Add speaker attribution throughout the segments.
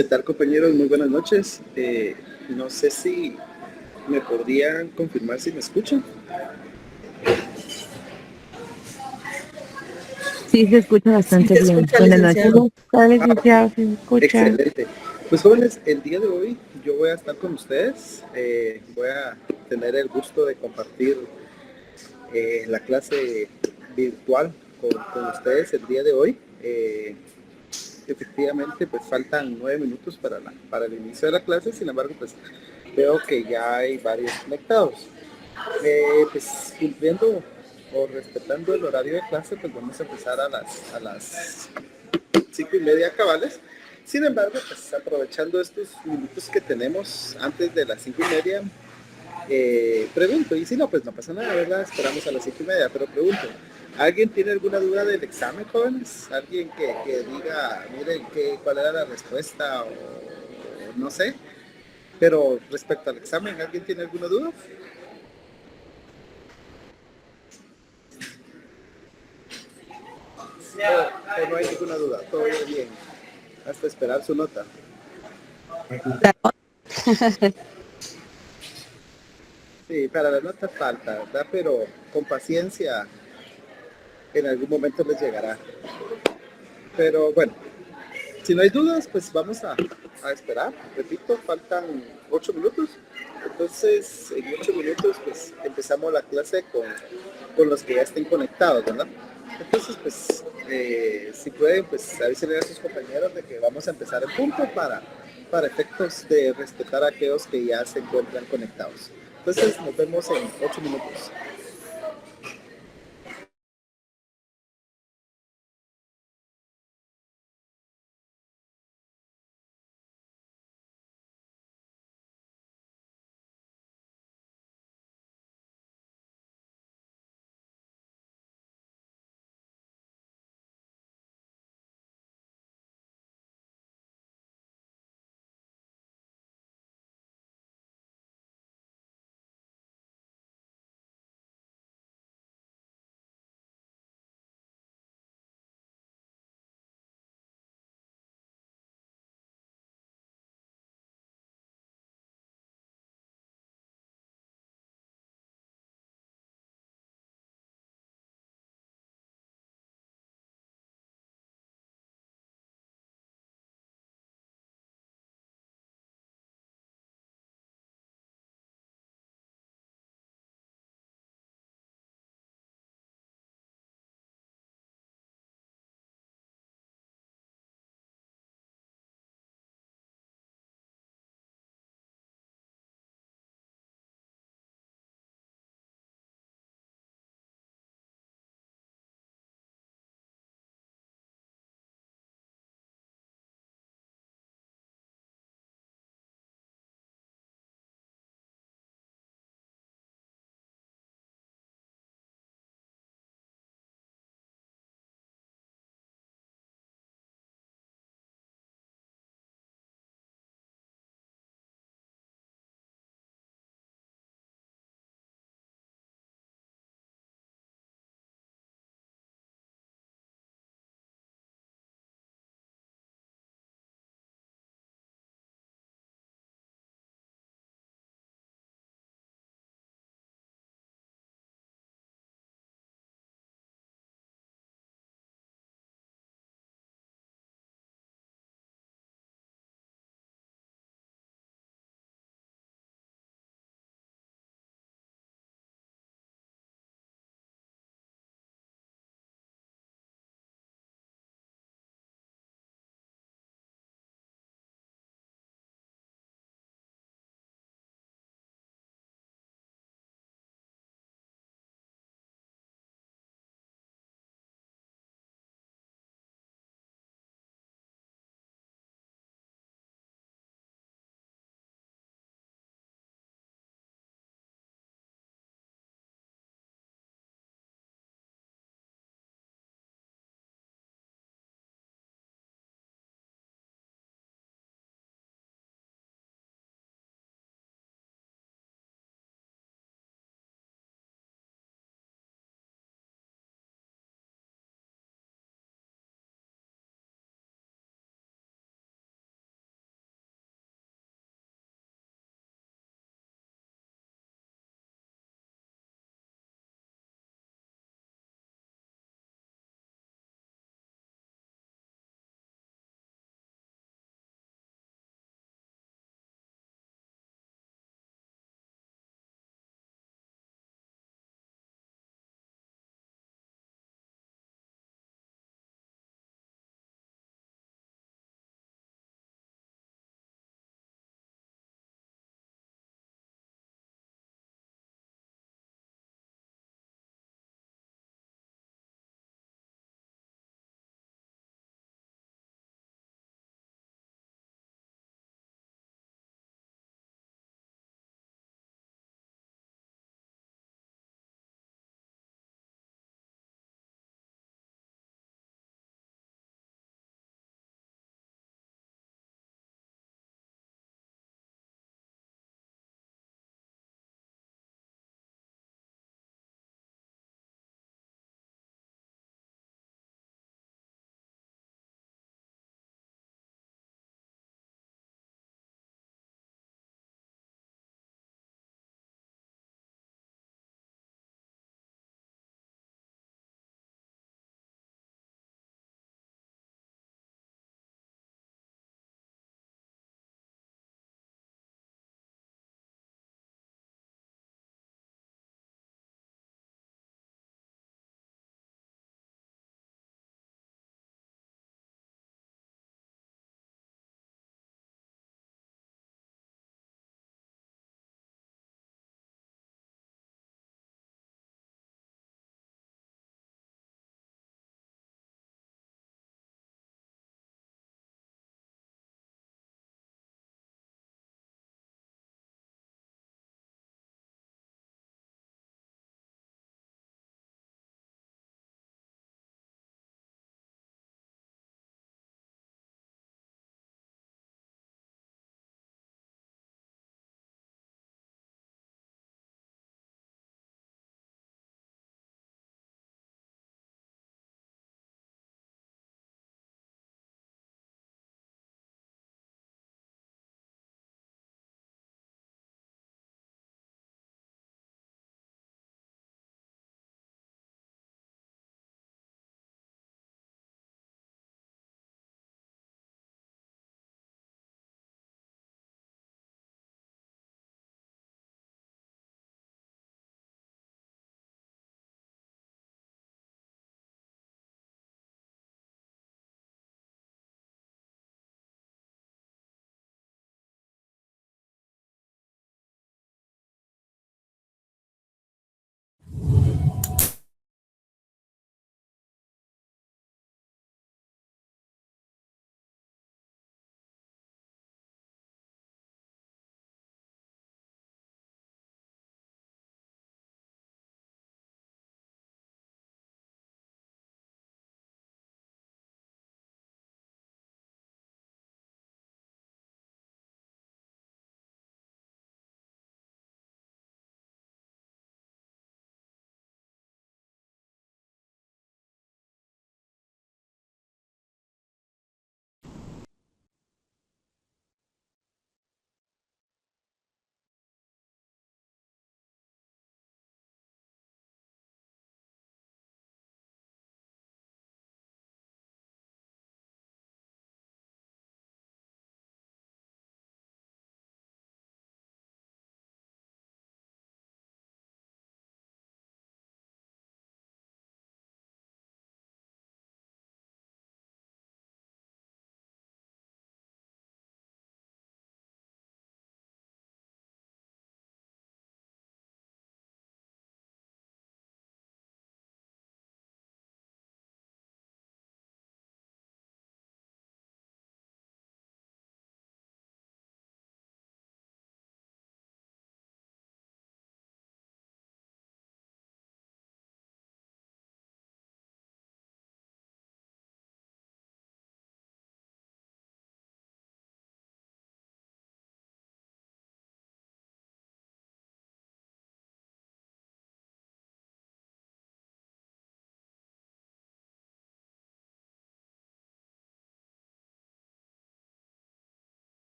Speaker 1: ¿Qué tal, compañeros? Muy buenas noches. No sé si me podrían confirmar si me escuchan.
Speaker 2: Sí, se escucha
Speaker 3: Sí,
Speaker 2: bastante
Speaker 3: se
Speaker 2: bien.
Speaker 3: escucha,
Speaker 2: Buenas noches.
Speaker 3: licenciado.
Speaker 2: Está
Speaker 1: Ah,
Speaker 2: licenciado, se escucha.
Speaker 1: excelente. Pues jóvenes, el día de hoy yo voy a estar con ustedes. Voy a tener el gusto de compartir la clase virtual con ustedes el día de hoy. Efectivamente, pues faltan 9 minutos para el inicio de la clase. Sin embargo, pues veo que ya hay varios conectados. Pues cumpliendo o respetando el horario de clase, pues vamos a empezar a las 5:30 cabales. Sin embargo, pues aprovechando estos minutos que tenemos antes de las 5:30, pregunto, y si no, pues no pasa nada, ¿verdad? Esperamos a las 5:30, pero pregunto, ¿alguien tiene alguna duda del examen, jóvenes? ¿Alguien que diga, miren, cuál era la respuesta o no sé? Pero respecto al examen, ¿alguien tiene alguna duda? O no hay ninguna duda, todo bien, hasta esperar su nota. Sí, para la nota falta, ¿verdad? Pero con paciencia en algún momento les llegará. Pero bueno, si no hay dudas, pues vamos a esperar. Repito, faltan 8 minutos. Entonces, en 8 minutos, pues empezamos la clase con los que ya estén conectados, ¿verdad? Entonces, pues, si pueden, pues avísenle a sus compañeros de que vamos a empezar el punto para efectos de respetar a aquellos que ya se encuentran conectados. Entonces, nos vemos en 8 minutos.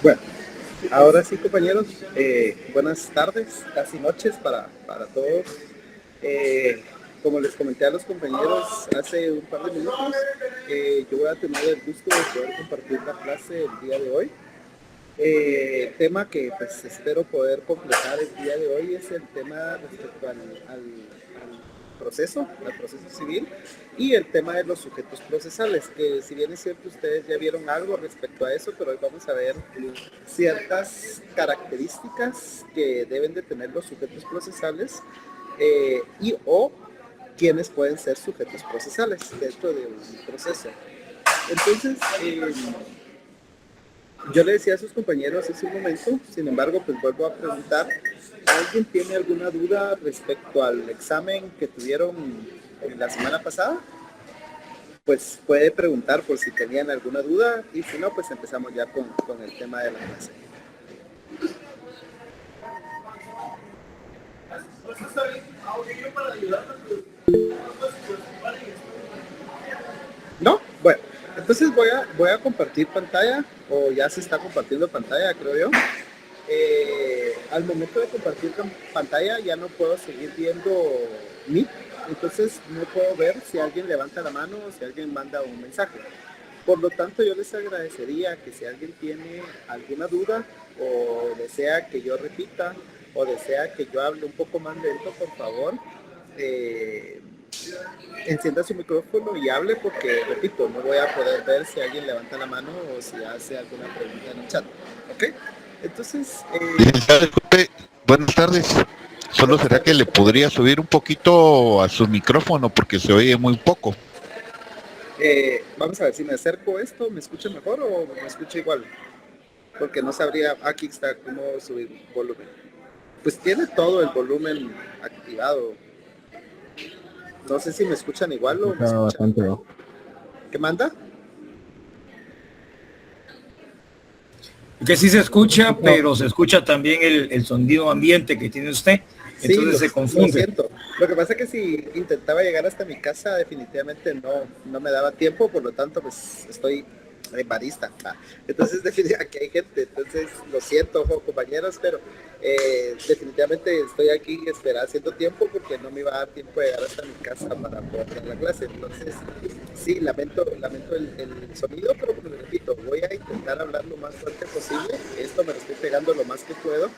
Speaker 1: Bueno, ahora sí, compañeros, buenas tardes, casi noches para todos. Como les comenté a los compañeros hace un par de minutos, yo voy a tener el gusto de poder compartir la clase el día de hoy. Tema que pues espero poder completar el día de hoy es el tema respecto al proceso civil y el tema de los sujetos procesales, que si bien es cierto ustedes ya vieron algo respecto a eso, pero hoy vamos a ver ciertas características que deben de tener los sujetos procesales y o quienes pueden ser sujetos procesales dentro de un proceso. Entonces, yo le decía a sus compañeros hace un momento, sin embargo, pues vuelvo a preguntar, ¿alguien tiene alguna duda respecto al examen que tuvieron la semana pasada? Pues puede preguntar por si tenían alguna duda y si no, pues empezamos ya con el tema de la clase. ¿No? Bueno, entonces voy a compartir pantalla, o ya se está compartiendo pantalla, creo yo. Al momento de compartir pantalla ya no puedo seguir viendo Meet, entonces no puedo ver si alguien levanta la mano o si alguien manda un mensaje. Por lo tanto, yo les agradecería que si alguien tiene alguna duda o desea que yo repita o desea que yo hable un poco más lento, por favor, encienda su micrófono y hable porque, repito, no voy a poder ver si alguien levanta la mano o si hace alguna pregunta en el chat. ¿Ok? Entonces...
Speaker 3: Licenciado, disculpe, buenas tardes. Solo será que le podría subir un poquito a su micrófono porque se oye muy poco.
Speaker 1: Vamos a ver si me acerco esto, ¿me escucha mejor o me escucha igual? Porque no sabría, aquí está, cómo subir volumen. Pues tiene todo el volumen activado. No sé si me escuchan igual o me escuchan. ¿Qué manda?
Speaker 4: Que sí se escucha, pero se escucha también el sonido ambiente que tiene usted, entonces
Speaker 1: Sí,
Speaker 4: se confunde.
Speaker 1: Lo siento. Lo que pasa es que si intentaba llegar hasta mi casa, definitivamente no me daba tiempo, por lo tanto, pues estoy barista. Entonces, definitivamente aquí hay gente, entonces lo siento, compañeros, pero definitivamente estoy aquí haciendo tiempo porque no me iba a dar tiempo de llegar hasta mi casa para poder dar la clase. Entonces, sí, lamento el sonido, pero como les repito, voy a intentar hablar lo más fuerte posible. Esto me lo estoy pegando lo más que puedo,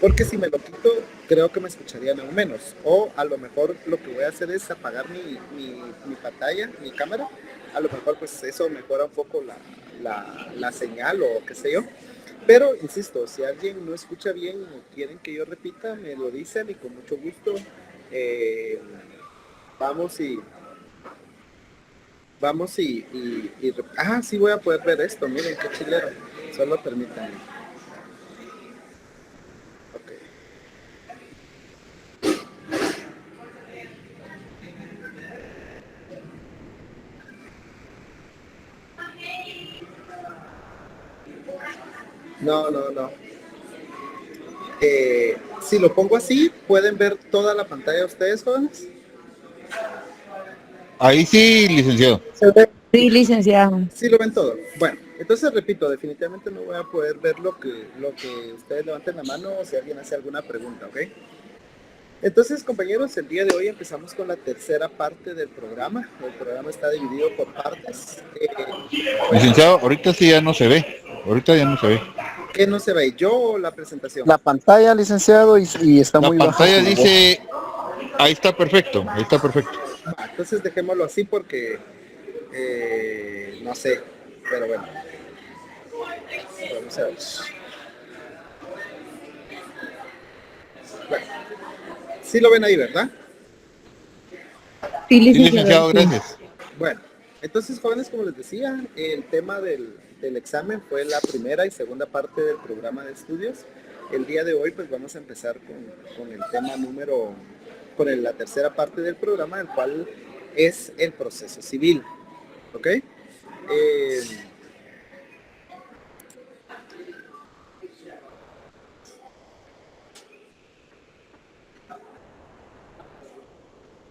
Speaker 1: porque si me lo quito, creo que me escucharían aún menos. O a lo mejor lo que voy a hacer es apagar mi pantalla, mi cámara. A lo mejor pues eso mejora un poco la señal o qué sé yo. Pero, insisto, si alguien no escucha bien o quieren que yo repita, me lo dicen y con mucho gusto vamos y sí voy a poder ver esto, miren qué chilero. Solo permítanme. Ok. No. Si lo pongo así, ¿pueden ver toda la pantalla ustedes, jóvenes?
Speaker 3: Ahí sí, licenciado.
Speaker 2: Sí, licenciado.
Speaker 1: Sí lo ven todo. Bueno, entonces repito, definitivamente no voy a poder ver lo que ustedes levanten la mano o si alguien hace alguna pregunta, ¿ok? Entonces, compañeros, el día de hoy empezamos con la tercera parte del programa. El programa está dividido por partes.
Speaker 3: Licenciado, ahorita sí ya no se ve. Ahorita ya no se ve.
Speaker 1: ¿Qué no se ve? ¿Yo o la presentación?
Speaker 5: La pantalla, licenciado, y está
Speaker 3: La
Speaker 5: muy baja.
Speaker 3: pantalla dice, ahí está perfecto, ahí está perfecto.
Speaker 1: Entonces dejémoslo así porque no sé, pero bueno. Vamos a ver. Bueno, sí lo ven ahí, ¿verdad?
Speaker 2: Sí,
Speaker 3: Sí, licenciado,
Speaker 2: licenciado.
Speaker 3: gracias.
Speaker 1: Bueno, entonces, jóvenes, como les decía, el tema del examen fue la primera y segunda parte del programa de estudios. El día de hoy, pues vamos a empezar con el tema la tercera parte del programa, el cual es el proceso civil. ¿Ok?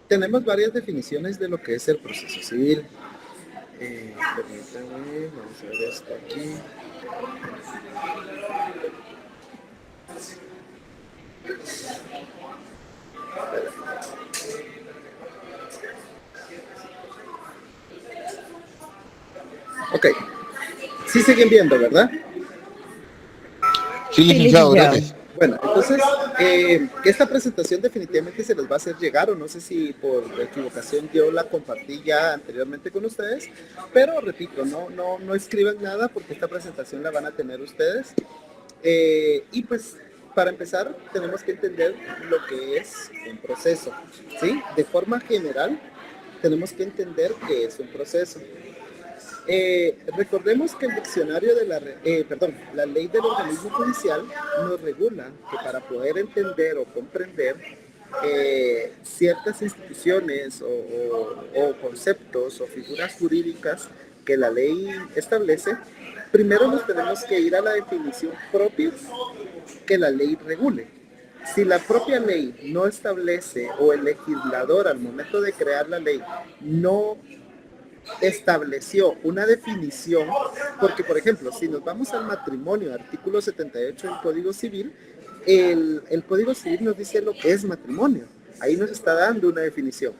Speaker 1: Tenemos varias definiciones de lo que es el proceso civil. Permítanme, vamos a ver esto aquí. Sí siguen viendo, ¿verdad?
Speaker 3: Sí, licenciado,
Speaker 2: licenciado.
Speaker 3: gracias.
Speaker 1: Bueno, entonces, esta presentación definitivamente se les va a hacer llegar, o no sé si por equivocación yo la compartí ya anteriormente con ustedes, pero repito, no escriban nada porque esta presentación la van a tener ustedes. Y pues, para empezar, tenemos que entender lo que es un proceso, ¿sí? De forma general, tenemos que entender qué es un proceso. Recordemos que el diccionario de la ley del organismo judicial nos regula que para poder entender o comprender ciertas instituciones o conceptos o figuras jurídicas que la ley establece, primero nos tenemos que ir a la definición propia que la ley regule. Si la propia ley no establece o el legislador al momento de crear la ley no estableció una definición, porque por ejemplo, si nos vamos al matrimonio, artículo 78 del Código Civil, el Código Civil nos dice lo que es matrimonio, ahí nos está dando una definición.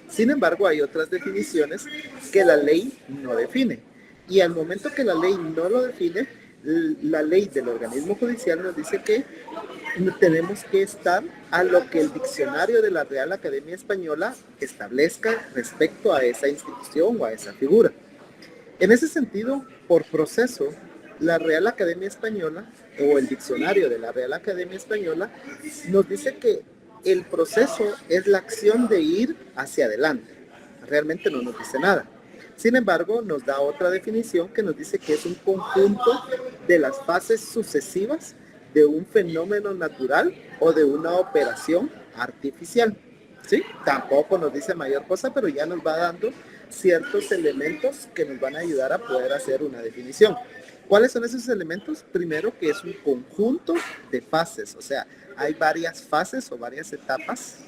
Speaker 1: Sin embargo, hay otras definiciones que la ley no define, y al momento que la ley no lo define, la ley del organismo judicial nos dice que tenemos que estar a lo que el diccionario de la Real Academia Española establezca respecto a esa institución o a esa figura. En ese sentido, por proceso, la Real Academia Española o el diccionario de la Real Academia Española nos dice que el proceso es la acción de ir hacia adelante. Realmente no nos dice nada. Sin embargo, nos da otra definición que nos dice que es un conjunto de las fases sucesivas de un fenómeno natural o de una operación artificial. ¿Sí? Tampoco nos dice mayor cosa, pero ya nos va dando ciertos elementos que nos van a ayudar a poder hacer una definición. ¿Cuáles son esos elementos? Primero, que es un conjunto de fases, o sea, hay varias fases o varias etapas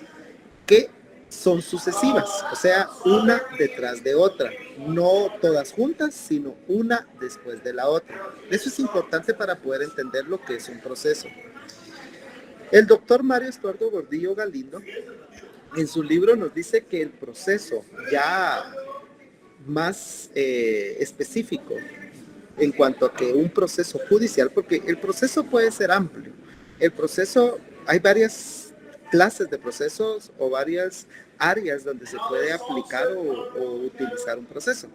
Speaker 1: que son sucesivas, o sea, una detrás de otra, no todas juntas, sino una después de la otra. Eso es importante para poder entender lo que es un proceso. El doctor Mario Estuardo Gordillo Galindo, en su libro nos dice que el proceso ya más específico en cuanto a que un proceso judicial, porque el proceso puede ser amplio, el proceso, hay varias clases de procesos o varias áreas donde se puede aplicar o utilizar un proceso.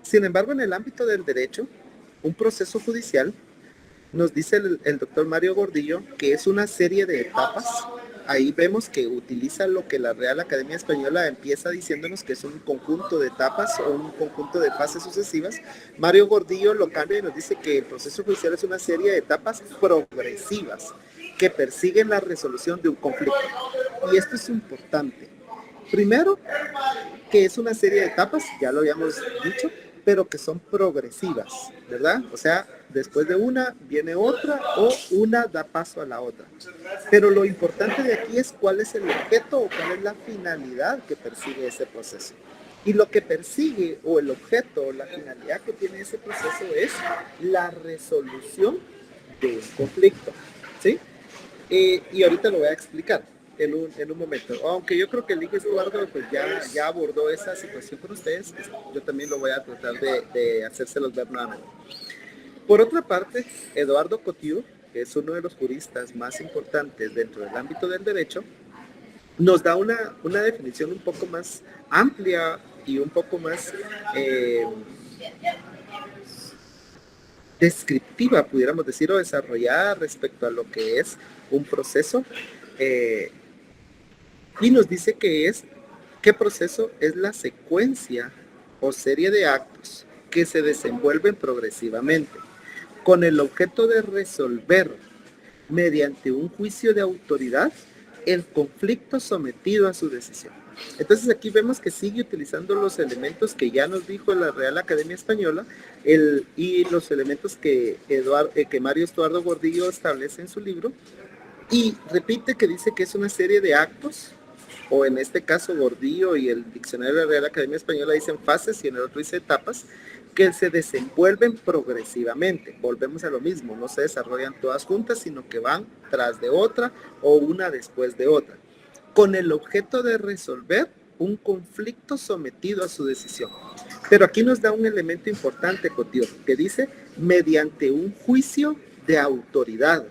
Speaker 1: Sin embargo, en el ámbito del derecho, un proceso judicial, nos dice el doctor Mario Gordillo, que es una serie de etapas. Ahí vemos que utiliza lo que la Real Academia Española empieza diciéndonos que es un conjunto de etapas o un conjunto de fases sucesivas. Mario Gordillo lo cambia y nos dice que el proceso judicial es una serie de etapas progresivas que persiguen la resolución de un conflicto. Y esto es importante. Primero, que es una serie de etapas, ya lo habíamos dicho, pero que son progresivas, ¿verdad? O sea, después de una viene otra o una da paso a la otra. Pero lo importante de aquí es cuál es el objeto o cuál es la finalidad que persigue ese proceso. Y lo que persigue o el objeto o la finalidad que tiene ese proceso es la resolución de un conflicto, ¿sí? Y ahorita lo voy a explicar en un momento. Aunque yo creo que el Ligue Eduardo pues ya abordó esa situación con ustedes, yo también lo voy a tratar de hacérselos ver nuevamente. Por otra parte, Eduardo Couture, que es uno de los juristas más importantes dentro del ámbito del derecho, nos da una definición un poco más amplia y un poco más descriptiva, pudiéramos decir, o desarrollada respecto a lo que es un proceso, y nos dice que proceso es la secuencia o serie de actos que se desenvuelven progresivamente con el objeto de resolver mediante un juicio de autoridad el conflicto sometido a su decisión. Entonces aquí vemos que sigue utilizando los elementos que ya nos dijo la Real Academia Española y los elementos que Mario Estuardo Gordillo establece en su libro, y repite que dice que es una serie de actos, o en este caso Gordillo y el diccionario de la Real Academia Española dicen fases y en el otro dice etapas, que se desenvuelven progresivamente. Volvemos a lo mismo, no se desarrollan todas juntas, sino que van tras de otra o una después de otra, con el objeto de resolver un conflicto sometido a su decisión. Pero aquí nos da un elemento importante, Cotío, que dice mediante un juicio de autoridad.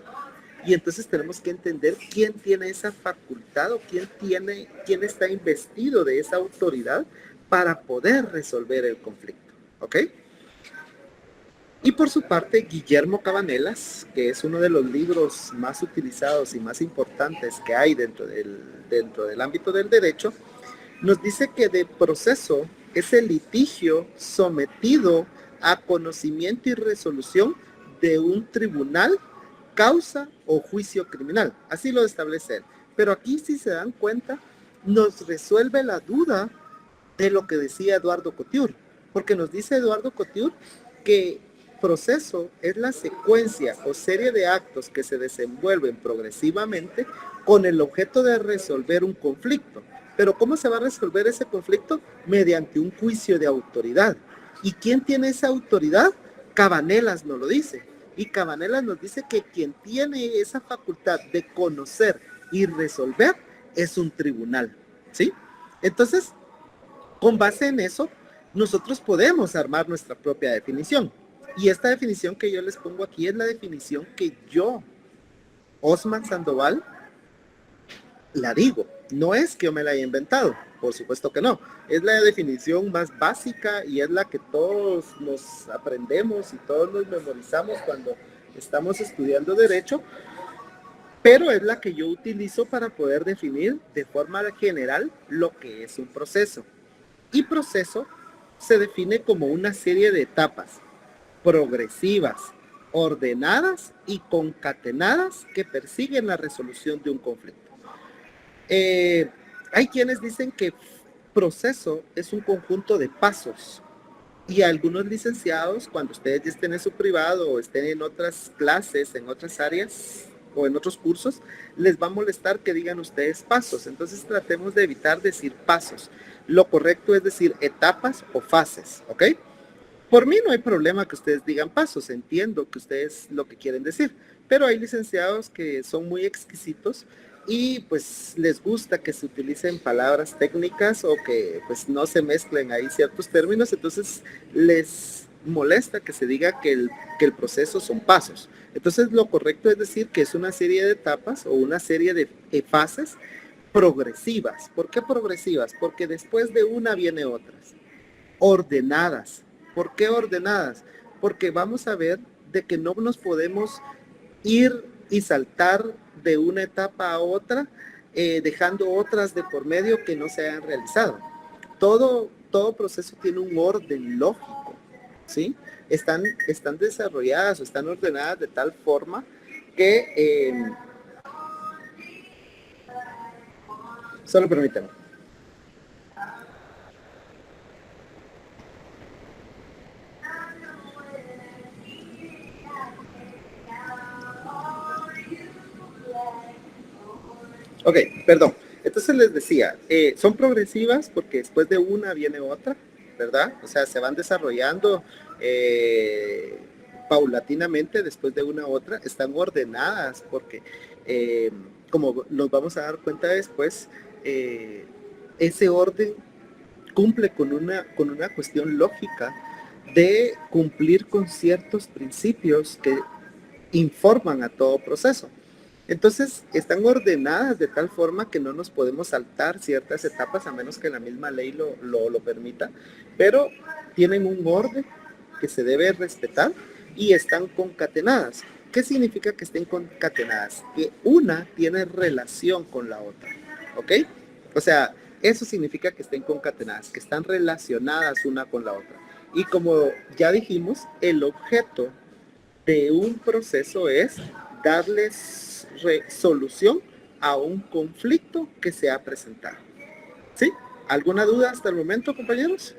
Speaker 1: Y entonces tenemos que entender quién tiene esa facultad o quién está investido de esa autoridad para poder resolver el conflicto. ¿Ok? Y por su parte, Guillermo Cabanelas, que es uno de los libros más utilizados y más importantes que hay dentro del ámbito del derecho, nos dice que de proceso es el litigio sometido a conocimiento y resolución de un tribunal, causa o juicio criminal. Así lo establece él. Pero aquí, si se dan cuenta, nos resuelve la duda de lo que decía Eduardo Couture, porque nos dice Eduardo Couture que proceso es la secuencia o serie de actos que se desenvuelven progresivamente con el objeto de resolver un conflicto. Pero ¿cómo se va a resolver ese conflicto? Mediante un juicio de autoridad. ¿Y quién tiene esa autoridad? Cabanelas nos lo dice. Y Cabanelas nos dice que quien tiene esa facultad de conocer y resolver es un tribunal, ¿sí? Entonces, con base en eso, nosotros podemos armar nuestra propia definición. Y esta definición que yo les pongo aquí es la definición que yo, Osman Sandoval, la digo. No es que yo me la haya inventado, por supuesto que no. Es la definición más básica y es la que todos nos aprendemos y todos nos memorizamos cuando estamos estudiando derecho, pero es la que yo utilizo para poder definir de forma general lo que es un proceso. Y proceso se define como una serie de etapas progresivas, ordenadas y concatenadas que persiguen la resolución de un conflicto. Hay quienes dicen que proceso es un conjunto de pasos y algunos licenciados, cuando ustedes ya estén en su privado o estén en otras clases, en otras áreas o en otros cursos, les va a molestar que digan ustedes pasos. Entonces tratemos de evitar decir pasos. Lo correcto es decir etapas o fases, ¿ok? Por mí no hay problema que ustedes digan pasos, entiendo que ustedes lo que quieren decir, pero hay licenciados que son muy exquisitos y pues les gusta que se utilicen palabras técnicas o que pues no se mezclen ahí ciertos términos, entonces les molesta que se diga que el proceso son pasos. Entonces lo correcto es decir que es una serie de etapas o una serie de fases progresivas. ¿Por qué progresivas? Porque después de una viene otras. Ordenadas. ¿Por qué ordenadas? Porque vamos a ver de que no nos podemos ir y saltar de una etapa a otra, dejando otras de por medio que no se hayan realizado. Todo proceso tiene un orden lógico, ¿sí? Están desarrolladas o están ordenadas de tal forma que... solo permítanme. Ok, perdón. Entonces les decía, son progresivas porque después de una viene otra, ¿verdad? O sea, se van desarrollando paulatinamente después de una a otra. Están ordenadas porque, como nos vamos a dar cuenta después, ese orden cumple con una cuestión lógica de cumplir con ciertos principios que informan a todo proceso. Entonces, están ordenadas de tal forma que no nos podemos saltar ciertas etapas a menos que la misma ley lo permita, pero tienen un orden que se debe respetar y están concatenadas. ¿Qué significa que estén concatenadas? Que una tiene relación con la otra, ¿ok? O sea, eso significa que estén concatenadas, que están relacionadas una con la otra. Y como ya dijimos, el objeto de un proceso es darles solución a un conflicto que se ha presentado. ¿Sí? ¿Alguna duda hasta el momento, compañeros?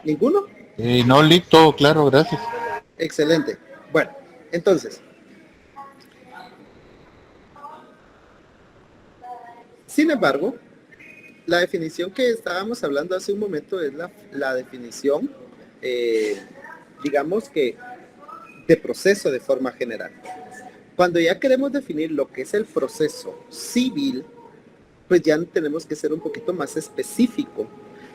Speaker 1: ¿Ninguno?
Speaker 3: No, listo, claro, gracias.
Speaker 1: Excelente. Bueno, entonces, sin embargo, la definición que estábamos hablando hace un momento es la definición, digamos que, de proceso de forma general. Cuando ya queremos definir lo que es el proceso civil, pues ya tenemos que ser un poquito más específico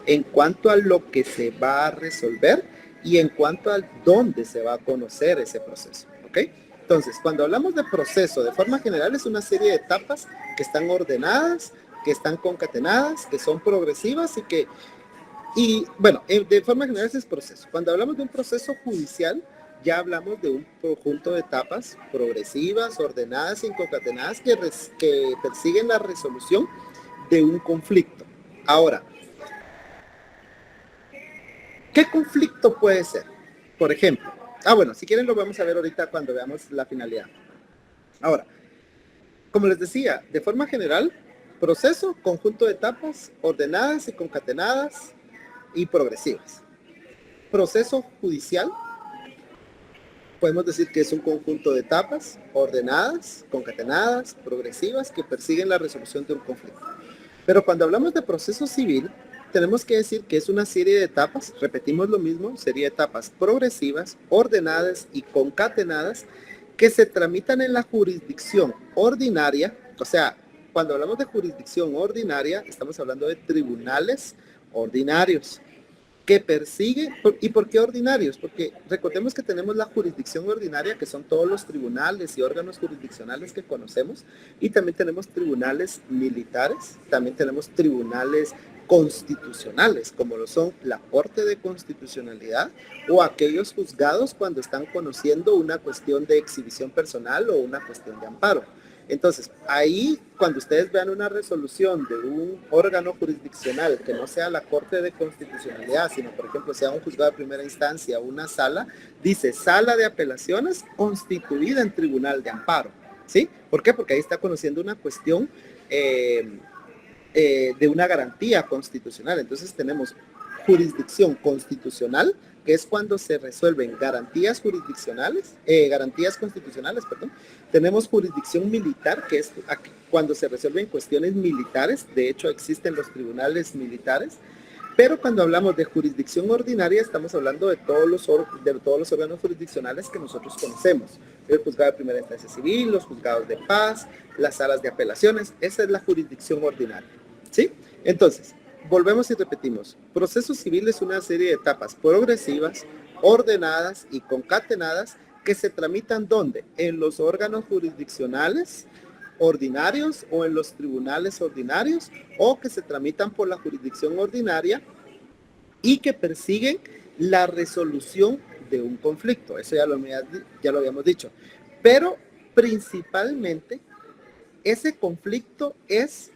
Speaker 1: en cuanto a lo que se va a resolver y en cuanto a dónde se va a conocer ese proceso, ¿ok? Entonces, cuando hablamos de proceso, de forma general es una serie de etapas que están ordenadas, que están concatenadas, que son progresivas y bueno, de forma general ese es proceso. Cuando hablamos de un proceso judicial, ya hablamos de un conjunto de etapas progresivas, ordenadas y concatenadas que persiguen la resolución de un conflicto. Ahora, ¿qué conflicto puede ser? Por ejemplo, bueno, si quieren lo vamos a ver ahorita cuando veamos la finalidad. Ahora, como les decía, de forma general, proceso, conjunto de etapas ordenadas y concatenadas y progresivas. Proceso judicial, podemos decir que es un conjunto de etapas ordenadas, concatenadas, progresivas, que persiguen la resolución de un conflicto. Pero cuando hablamos de proceso civil, tenemos que decir que es una serie de etapas, repetimos lo mismo, serie de etapas progresivas, ordenadas y concatenadas, que se tramitan en la jurisdicción ordinaria. O sea, cuando hablamos de jurisdicción ordinaria, estamos hablando de tribunales ordinarios que persigue. ¿Y por qué ordinarios? Porque recordemos que tenemos la jurisdicción ordinaria, que son todos los tribunales y órganos jurisdiccionales que conocemos, y también tenemos tribunales militares, también tenemos tribunales constitucionales, como lo son la Corte de Constitucionalidad o aquellos juzgados cuando están conociendo una cuestión de exhibición personal o una cuestión de amparo. Entonces, ahí cuando ustedes vean una resolución de un órgano jurisdiccional que no sea la Corte de Constitucionalidad, sino por ejemplo sea un juzgado de primera instancia o una sala, dice sala de apelaciones constituida en tribunal de amparo, ¿sí? ¿Por qué? Porque ahí está conociendo una cuestión de una garantía constitucional. Entonces tenemos jurisdicción constitucional, que es cuando se resuelven garantías jurisdiccionales, garantías constitucionales, perdón. Tenemos jurisdicción militar, que es cuando se resuelven cuestiones militares. De hecho, existen los tribunales militares. Pero cuando hablamos de jurisdicción ordinaria, estamos hablando de todos los órganos jurisdiccionales que nosotros conocemos. El juzgado de primera instancia civil, los juzgados de paz, las salas de apelaciones. Esa es la jurisdicción ordinaria, ¿sí? Entonces, volvemos y repetimos. Proceso civil es una serie de etapas progresivas, ordenadas y concatenadas que se tramitan ¿dónde? En los órganos jurisdiccionales ordinarios o en los tribunales ordinarios, o que se tramitan por la jurisdicción ordinaria y que persiguen la resolución de un conflicto. Eso ya lo habíamos dicho. Pero principalmente ese conflicto es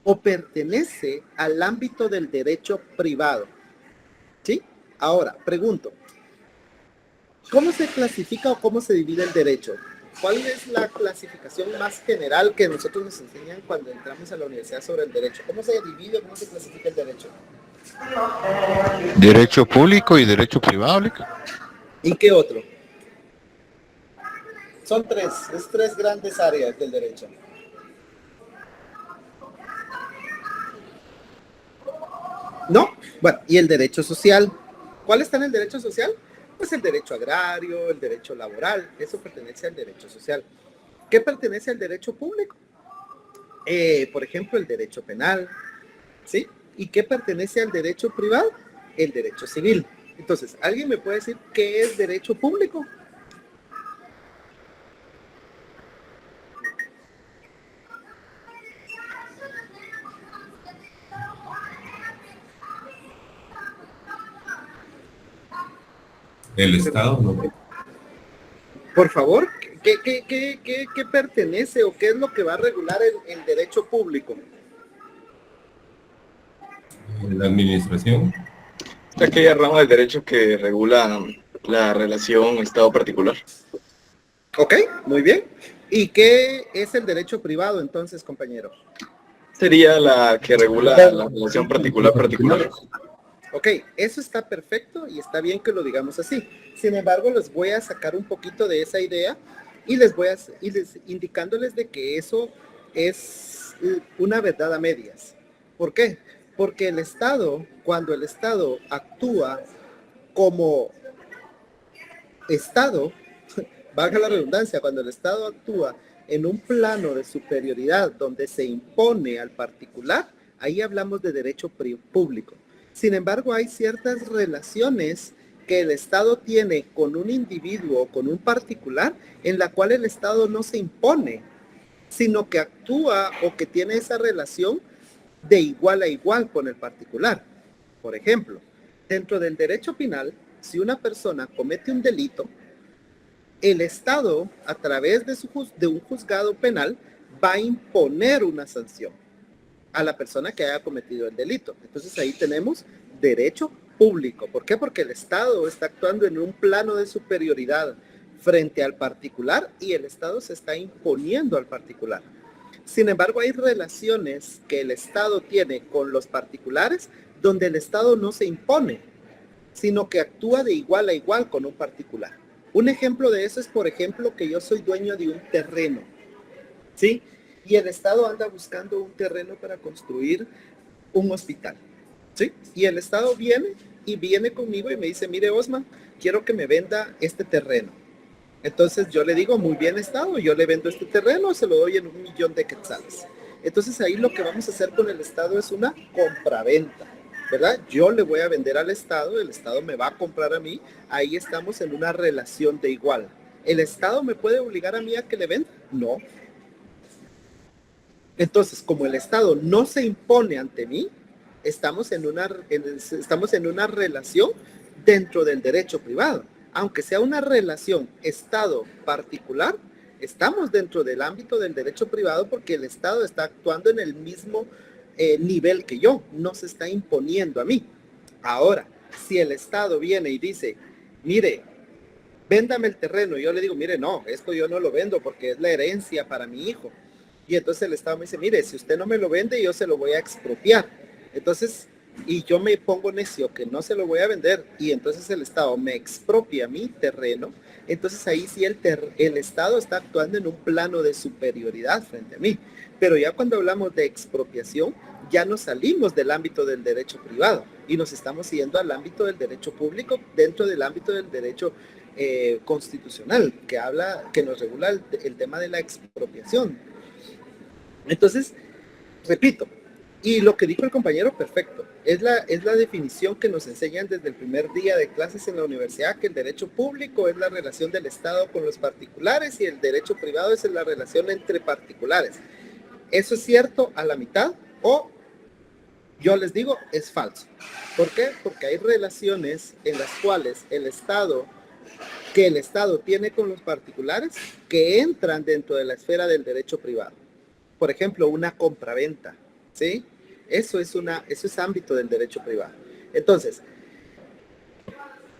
Speaker 1: o pertenece al ámbito del derecho privado, ¿sí? Ahora, pregunto, ¿cómo se clasifica o cómo se divide el derecho? ¿Cuál es la clasificación más general que nosotros nos enseñan cuando entramos a la universidad sobre el derecho? ¿Cómo se divide o cómo se clasifica el derecho?
Speaker 3: Derecho público y derecho privado.
Speaker 1: ¿Y qué otro? Son tres grandes áreas del derecho. ¿No? Bueno, y el derecho social. ¿Cuál está en el derecho social? Pues el derecho agrario, el derecho laboral, eso pertenece al derecho social. ¿Qué pertenece al derecho público? Por ejemplo, el derecho penal, ¿sí? ¿Y qué pertenece al derecho privado? El derecho civil. Entonces, ¿alguien me puede decir qué es derecho público?
Speaker 6: El Estado, ¿no?
Speaker 1: Por favor, ¿qué pertenece o qué es lo que va a regular el derecho público?
Speaker 6: La administración.
Speaker 7: Aquella rama del derecho que regula la relación Estado particular.
Speaker 1: Ok, muy bien. ¿Y qué es el derecho privado entonces, compañero?
Speaker 7: Sería la que regula la relación particular.
Speaker 1: Ok, eso está perfecto y está bien que lo digamos así. Sin embargo, les voy a sacar un poquito de esa idea y indicándoles de que eso es una verdad a medias. ¿Por qué? Porque el Estado, cuando el Estado actúa como Estado, valga la redundancia, cuando el Estado actúa en un plano de superioridad donde se impone al particular, ahí hablamos de derecho público. Sin embargo, hay ciertas relaciones que el Estado tiene con un individuo o con un particular en la cual el Estado no se impone, sino que actúa o que tiene esa relación de igual a igual con el particular. Por ejemplo, dentro del derecho penal, si una persona comete un delito, el Estado, a través de un juzgado penal, va a imponer una sanción a la persona que haya cometido el delito. Entonces ahí tenemos derecho público. ¿Por qué? Porque el Estado está actuando en un plano de superioridad frente al particular y el Estado se está imponiendo al particular. Sin embargo, hay relaciones que el Estado tiene con los particulares donde el Estado no se impone, sino que actúa de igual a igual con un particular. Un ejemplo de eso es, por ejemplo, que yo soy dueño de un terreno, ¿sí? Y el Estado anda buscando un terreno para construir un hospital, ¿sí? Y el Estado viene conmigo y me dice, mire, Osman, quiero que me venda este terreno. Entonces yo le digo, muy bien, Estado, yo le vendo este terreno, se lo doy en 1,000,000 de quetzales. Entonces ahí lo que vamos a hacer con el Estado es una compraventa, ¿verdad? Yo le voy a vender al Estado, el Estado me va a comprar a mí, ahí estamos en una relación de igual. ¿El Estado me puede obligar a mí a que le venda? No. Entonces, como el Estado no se impone ante mí, estamos en una relación dentro del derecho privado. Aunque sea una relación Estado-particular, estamos dentro del ámbito del derecho privado porque el Estado está actuando en el mismo nivel que yo, no se está imponiendo a mí. Ahora, si el Estado viene y dice, mire, véndame el terreno, yo le digo, mire, no, esto yo no lo vendo porque es la herencia para mi hijo. Y entonces el Estado me dice, mire, si usted no me lo vende, yo se lo voy a expropiar. Entonces, y yo me pongo necio que no se lo voy a vender, y entonces el Estado me expropia mi terreno, entonces ahí sí el Estado está actuando en un plano de superioridad frente a mí. Pero ya cuando hablamos de expropiación, ya nos salimos del ámbito del derecho privado y nos estamos yendo al ámbito del derecho público dentro del ámbito del derecho constitucional, que nos regula el tema de la expropiación. Entonces, repito, y lo que dijo el compañero, perfecto, es la definición que nos enseñan desde el primer día de clases en la universidad, que el derecho público es la relación del Estado con los particulares y el derecho privado es la relación entre particulares. ¿Eso es cierto a la mitad o yo les digo es falso? ¿Por qué? Porque hay relaciones en las cuales el Estado tiene con los particulares que entran dentro de la esfera del derecho privado. Por ejemplo, una compraventa, ¿sí? Eso es ámbito del derecho privado. Entonces,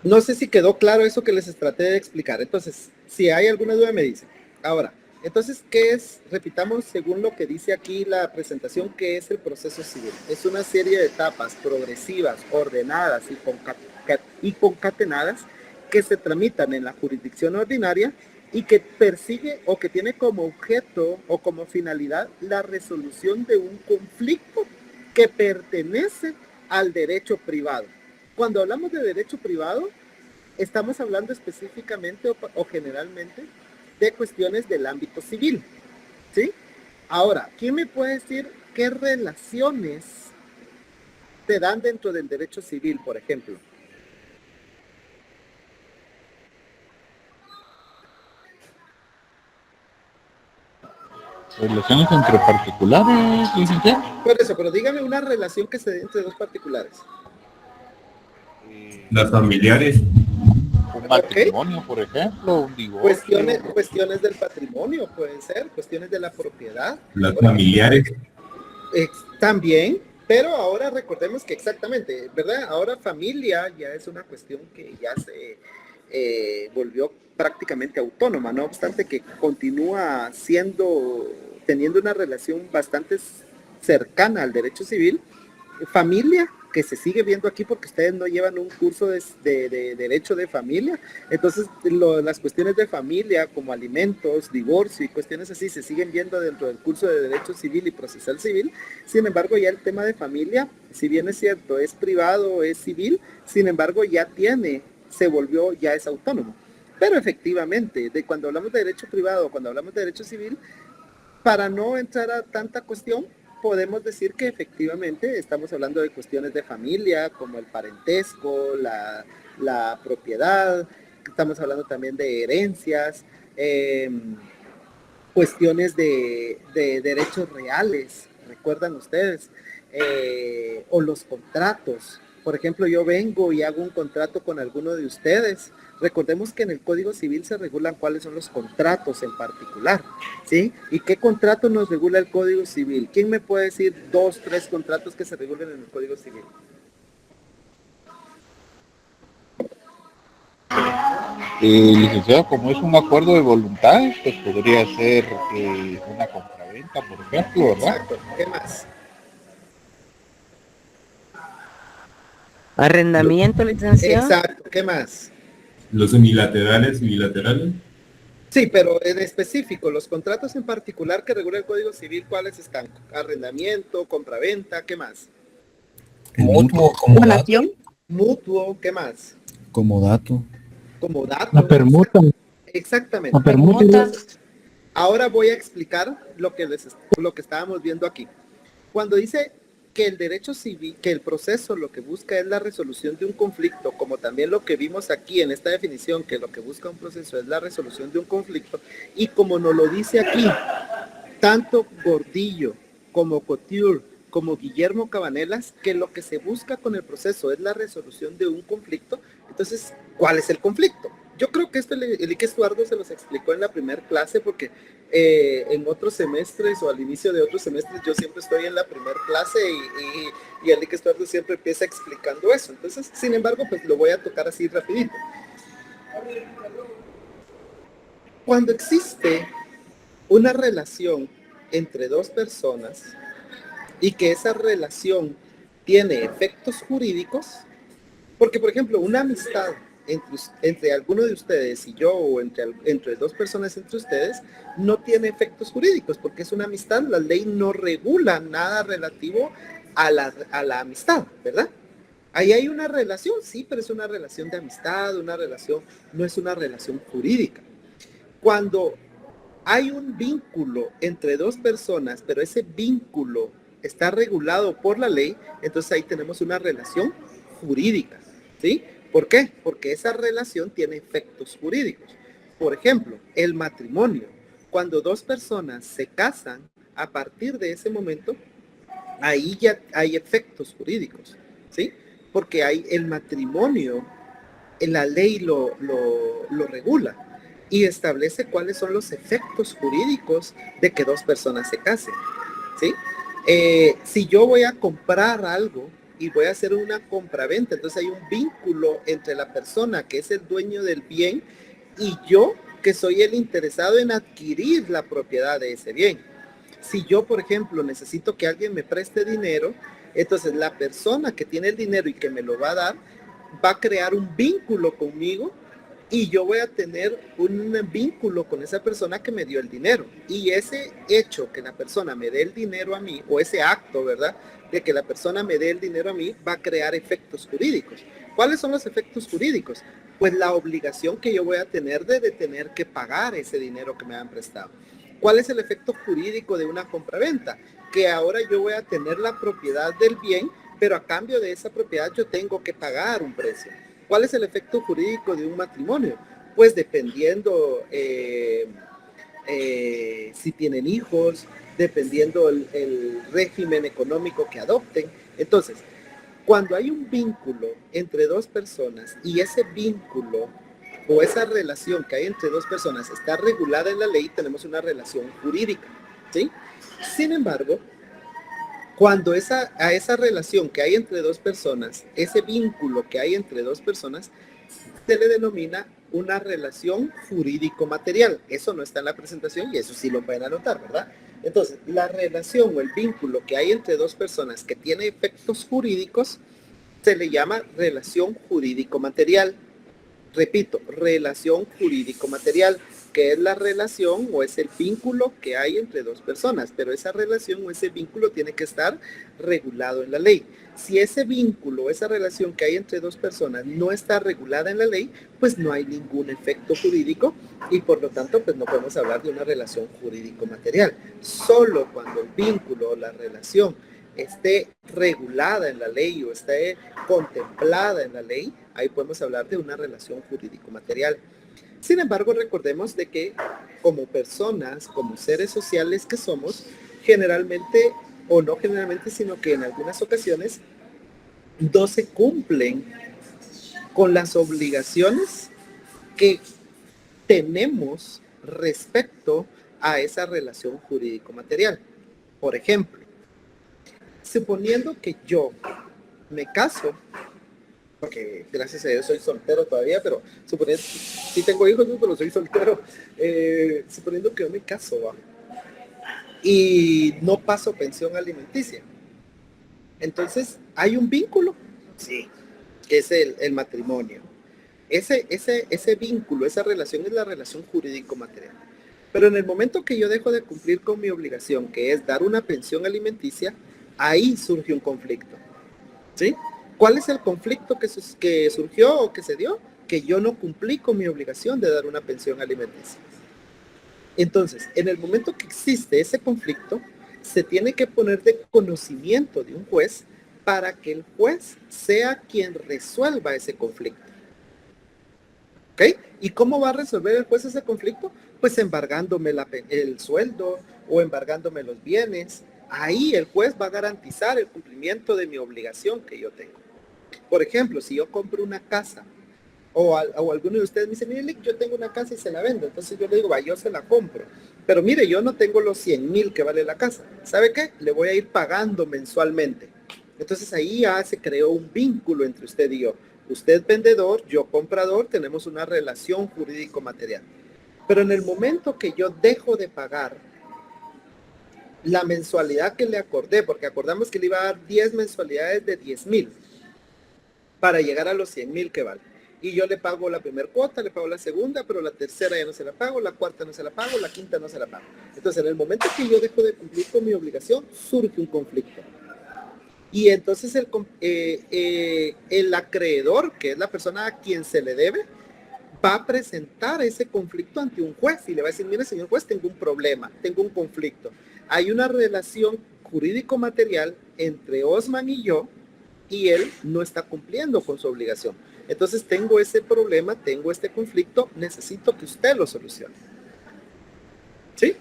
Speaker 1: no sé si quedó claro eso que les traté de explicar. Entonces, si hay alguna duda me dicen. Ahora, entonces, ¿qué es? Repitamos según lo que dice aquí la presentación, ¿qué es el proceso civil? Es una serie de etapas progresivas, ordenadas y concatenadas que se tramitan en la jurisdicción ordinaria y que persigue o que tiene como objeto o como finalidad la resolución de un conflicto que pertenece al derecho privado. Cuando hablamos de derecho privado, estamos hablando específicamente o generalmente de cuestiones del ámbito civil, ¿sí? Ahora, ¿quién me puede decir qué relaciones se dan dentro del derecho civil, por ejemplo?
Speaker 3: Relaciones entre particulares, licenciado.
Speaker 1: Por eso, pero dígame una relación que se dé entre dos particulares.
Speaker 6: Las familiares.
Speaker 3: Un matrimonio, por ejemplo, un divorcio.
Speaker 1: Cuestiones del patrimonio pueden ser, cuestiones de la propiedad.
Speaker 6: Las familiares.
Speaker 1: También, pero ahora recordemos que exactamente, ¿verdad? Ahora familia ya es una cuestión que ya se volvió prácticamente autónoma, no obstante que continúa teniendo una relación bastante cercana al derecho civil. Familia, que se sigue viendo aquí porque ustedes no llevan un curso de derecho de familia, entonces las cuestiones de familia como alimentos, divorcio y cuestiones así se siguen viendo dentro del curso de derecho civil y procesal civil. Sin embargo, ya el tema de familia, si bien es cierto, es privado, es civil, sin embargo ya es autónomo. Pero efectivamente, cuando hablamos de derecho privado, cuando hablamos de derecho civil, para no entrar a tanta cuestión, podemos decir que efectivamente estamos hablando de cuestiones de familia, como el parentesco, la propiedad, estamos hablando también de herencias, cuestiones de derechos reales, ¿recuerdan ustedes? O los contratos. Por ejemplo, yo vengo y hago un contrato con alguno de ustedes. Recordemos que en el Código Civil se regulan cuáles son los contratos en particular, ¿sí? ¿Y qué contrato nos regula el Código Civil? ¿Quién me puede decir 2, 3 contratos que se regulen en el Código Civil?
Speaker 3: Licenciado, como es un acuerdo de voluntades, pues podría ser una compraventa, por ejemplo, ¿verdad?
Speaker 1: Exacto. ¿Qué más?
Speaker 2: Arrendamiento, licenciado.
Speaker 1: Exacto. ¿Qué más?
Speaker 6: Los unilaterales y bilaterales.
Speaker 1: Sí, pero en específico, los contratos en particular que regula el Código Civil, ¿cuáles están? Arrendamiento, compraventa, ¿qué más?
Speaker 8: Mutuo, comodato.
Speaker 2: Donación.
Speaker 1: Mutuo, ¿qué más?
Speaker 8: Comodato.
Speaker 1: Comodato.
Speaker 5: La permuta.
Speaker 1: Exactamente.
Speaker 5: La permuta.
Speaker 1: Ahora voy a explicar lo que estábamos viendo aquí. Cuando dice que el derecho civil, que el proceso lo que busca es la resolución de un conflicto, como también lo que vimos aquí en esta definición, que lo que busca un proceso es la resolución de un conflicto, y como nos lo dice aquí, tanto Gordillo como Couture, como Guillermo Cabanelas, que lo que se busca con el proceso es la resolución de un conflicto. Entonces, ¿cuál es el conflicto? Yo creo que esto el Ike Estuardo se los explicó en la primera clase, porque en otros semestres o al inicio de otros semestres yo siempre estoy en la primera clase y el Ike Estuardo siempre empieza explicando eso. Entonces, sin embargo, pues lo voy a tocar así rapidito. Cuando existe una relación entre dos personas y que esa relación tiene efectos jurídicos, porque por ejemplo una amistad entre alguno de ustedes y yo, o entre dos personas entre ustedes, no tiene efectos jurídicos porque es una amistad. La ley no regula nada relativo a la amistad, ¿verdad? Ahí hay una relación, sí, pero es una relación de amistad, una relación, no es una relación jurídica. Cuando hay un vínculo entre dos personas, pero ese vínculo está regulado por la ley, entonces ahí tenemos una relación jurídica, ¿sí? ¿Por qué? Porque esa relación tiene efectos jurídicos. Por ejemplo, el matrimonio. Cuando dos personas se casan, a partir de ese momento, ahí ya hay efectos jurídicos, ¿sí? Porque hay el matrimonio, la ley lo regula y establece cuáles son los efectos jurídicos de que dos personas se casen, ¿sí? Si yo voy a comprar algo y voy a hacer una compraventa, entonces hay un vínculo entre la persona que es el dueño del bien y yo, que soy el interesado en adquirir la propiedad de ese bien. Si yo, por ejemplo, necesito que alguien me preste dinero, entonces la persona que tiene el dinero y que me lo va a dar, va a crear un vínculo conmigo y yo voy a tener un vínculo con esa persona que me dio el dinero. Y ese hecho que la persona me dé el dinero a mí, o ese acto, ¿verdad?, de que la persona me dé el dinero a mí, va a crear efectos jurídicos. ¿Cuáles son los efectos jurídicos? Pues la obligación que yo voy a tener de tener que pagar ese dinero que me han prestado. ¿Cuál es el efecto jurídico de una compraventa? Que ahora yo voy a tener la propiedad del bien, pero a cambio de esa propiedad yo tengo que pagar un precio. ¿Cuál es el efecto jurídico de un matrimonio? Pues dependiendo si tienen hijos, dependiendo el régimen económico que adopten. Entonces, cuando hay un vínculo entre dos personas y ese vínculo o esa relación que hay entre dos personas está regulada en la ley, tenemos una relación jurídica, ¿sí? Sin embargo, cuando a esa relación que hay entre dos personas, ese vínculo que hay entre dos personas, se le denomina una relación jurídico-material. Eso no está en la presentación y eso sí lo pueden anotar, ¿verdad? Entonces, la relación o el vínculo que hay entre dos personas que tiene efectos jurídicos se le llama relación jurídico-material. Repito, relación jurídico-material. que es la relación o es el vínculo que hay entre dos personas, pero esa relación o ese vínculo tiene que estar regulado en la ley. Si ese vínculo, esa relación que hay entre dos personas no está regulada en la ley, pues no hay ningún efecto jurídico y por lo tanto pues no podemos hablar de una relación jurídico-material. Solo cuando el vínculo o la relación esté regulada en la ley o esté contemplada en la ley, ahí podemos hablar de una relación jurídico-material. Sin embargo, recordemos de que como personas, como seres sociales que somos, generalmente, o no generalmente, sino que en algunas ocasiones, no se cumplen con las obligaciones que tenemos respecto a esa relación jurídico-material. Por ejemplo, suponiendo que yo me caso, porque gracias a Dios soy soltero todavía, pero suponiendo, sí tengo hijos, pero soy soltero, suponiendo que yo me caso, ¿va? Y no paso pensión alimenticia. Entonces, ¿hay un vínculo? Sí, que es el matrimonio. Ese vínculo, esa relación es la relación jurídico-material. Pero en el momento que yo dejo de cumplir con mi obligación, que es dar una pensión alimenticia, ahí surge un conflicto. ¿Sí? ¿Cuál es el conflicto que surgió o que se dio? Que yo no cumplí con mi obligación de dar una pensión alimenticia. Entonces, en el momento que existe ese conflicto, se tiene que poner de conocimiento de un juez para que el juez sea quien resuelva ese conflicto. ¿Ok? ¿Y cómo va a resolver el juez ese conflicto? Pues embargándome el sueldo o embargándome los bienes. Ahí el juez va a garantizar el cumplimiento de mi obligación que yo tengo. Por ejemplo, si yo compro una casa o alguno de ustedes me dice, mire, yo tengo una casa y se la vendo. Entonces yo le digo, va, yo se la compro. Pero mire, yo no tengo los 100,000 que vale la casa. ¿Sabe qué? Le voy a ir pagando mensualmente. Entonces ahí ya se creó un vínculo entre usted y yo. Usted vendedor, yo comprador, tenemos una relación jurídico-material. Pero en el momento que yo dejo de pagar la mensualidad que le acordé, porque acordamos que le iba a dar 10 mensualidades de 10,000 para llegar a los 100,000 que vale. Y yo le pago la primera cuota, le pago la segunda, pero la tercera ya no se la pago, la cuarta no se la pago, la quinta no se la pago. Entonces, en el momento que yo dejo de cumplir con mi obligación, surge un conflicto. Y entonces el acreedor, que es la persona a quien se le debe, va a presentar ese conflicto ante un juez y le va a decir, mire, señor juez, tengo un problema, tengo un conflicto. Hay una relación jurídico-material entre Osman y yo, y él no está cumpliendo con su obligación. Entonces tengo ese problema, tengo este conflicto, necesito que usted lo solucione. ¿Sí?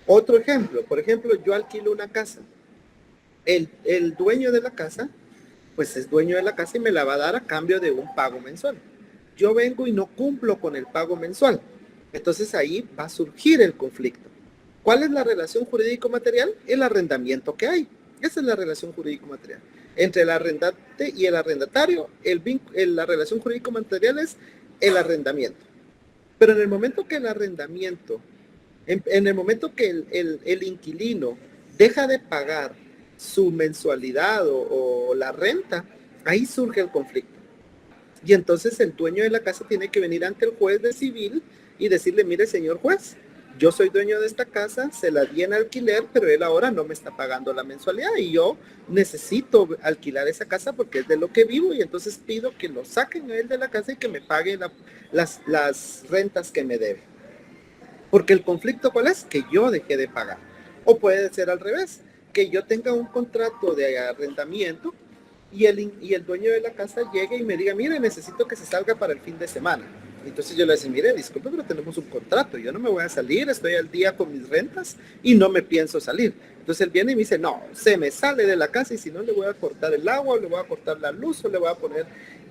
Speaker 1: Otro ejemplo, por ejemplo, yo alquilo una casa. El dueño de la casa, pues es dueño de la casa y me la va a dar a cambio de un pago mensual. Yo vengo y no cumplo con el pago mensual. Entonces ahí va a surgir el conflicto. ¿Cuál es la relación jurídico-material? El arrendamiento que hay. Esa es la relación jurídico-material. Entre el arrendante y el arrendatario, la relación jurídico-material es el arrendamiento. Pero en el momento que el arrendamiento, en el momento que el inquilino deja de pagar su mensualidad o la renta, ahí surge el conflicto. Y entonces el dueño de la casa tiene que venir ante el juez de civil y decirle, mire, señor juez, yo soy dueño de esta casa, se la di en alquiler, pero él ahora no me está pagando la mensualidad y yo necesito alquilar esa casa porque es de lo que vivo y entonces pido que lo saquen a él de la casa y que me pague las rentas que me debe. Porque el conflicto, ¿cuál es? Que yo dejé de pagar. O puede ser al revés, que yo tenga un contrato de arrendamiento y el dueño de la casa llegue y me diga, mire, necesito que se salga para el fin de semana. Entonces yo le decía, mire, disculpe, pero tenemos un contrato, yo no me voy a salir, estoy al día con mis rentas y no me pienso salir. Entonces él viene y me dice, no, se me sale de la casa y si no le voy a cortar el agua, o le voy a cortar la luz, o le voy a poner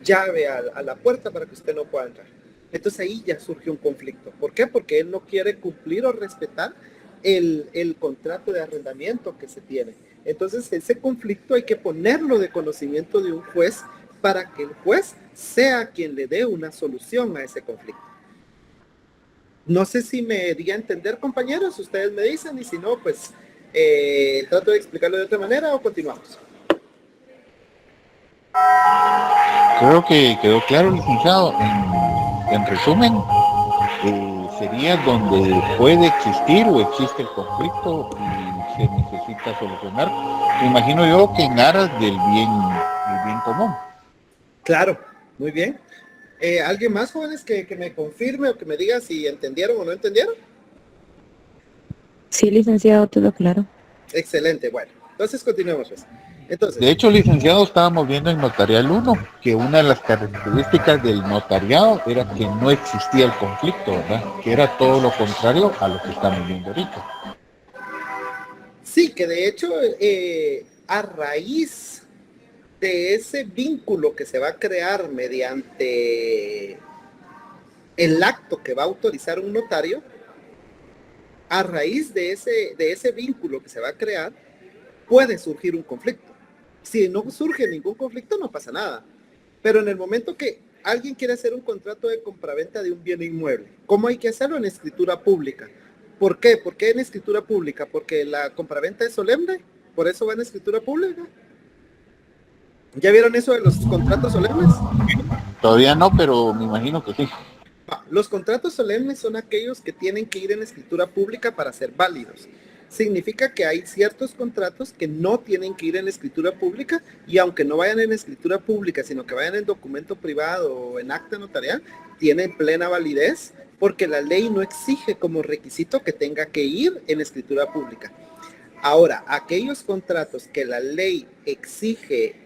Speaker 1: llave a la puerta para que usted no pueda entrar. Entonces ahí ya surgió un conflicto. ¿Por qué? Porque él no quiere cumplir o respetar el contrato de arrendamiento que se tiene. Entonces ese conflicto hay que ponerlo de conocimiento de un juez para que el juez sea quien le dé una solución a ese conflicto. No sé si me di a entender, compañeros, ustedes me dicen, y si no, pues trato de explicarlo de otra manera o continuamos.
Speaker 3: Creo que quedó claro, licenciado. En resumen, sería donde puede existir o existe el conflicto y se necesita solucionar. Me imagino yo que en aras del bien común.
Speaker 1: Claro, muy bien. ¿Alguien más, jóvenes, que me confirme o que me diga si entendieron o no entendieron?
Speaker 2: Sí, licenciado, todo claro.
Speaker 1: Excelente, bueno. Entonces continuemos, pues. Entonces,
Speaker 3: De hecho, licenciado, estábamos viendo en Notarial 1 que una de las características del notariado era que no existía el conflicto, ¿verdad? Que era todo lo contrario a lo que estamos viendo ahorita.
Speaker 1: sí, que de hecho, a raíz de ese vínculo que se va a crear mediante el acto que va a autorizar un notario, a raíz de ese vínculo que se va a crear, puede surgir un conflicto. Si no surge ningún conflicto, no pasa nada. Pero en el momento que alguien quiere hacer un contrato de compraventa de un bien inmueble, ¿cómo hay que hacerlo? En escritura pública. ¿Por qué? ¿Por qué en escritura pública? Porque la compraventa es solemne, por eso va en escritura pública. ¿Ya vieron eso de los contratos solemnes?
Speaker 3: Todavía no, pero me imagino que sí.
Speaker 1: Los contratos solemnes son aquellos que tienen que ir en escritura pública para ser válidos. Significa que hay ciertos contratos que no tienen que ir en escritura pública y aunque no vayan en escritura pública, sino que vayan en documento privado o en acta notarial, tienen plena validez porque la ley no exige como requisito que tenga que ir en escritura pública. Ahora, aquellos contratos que la ley exige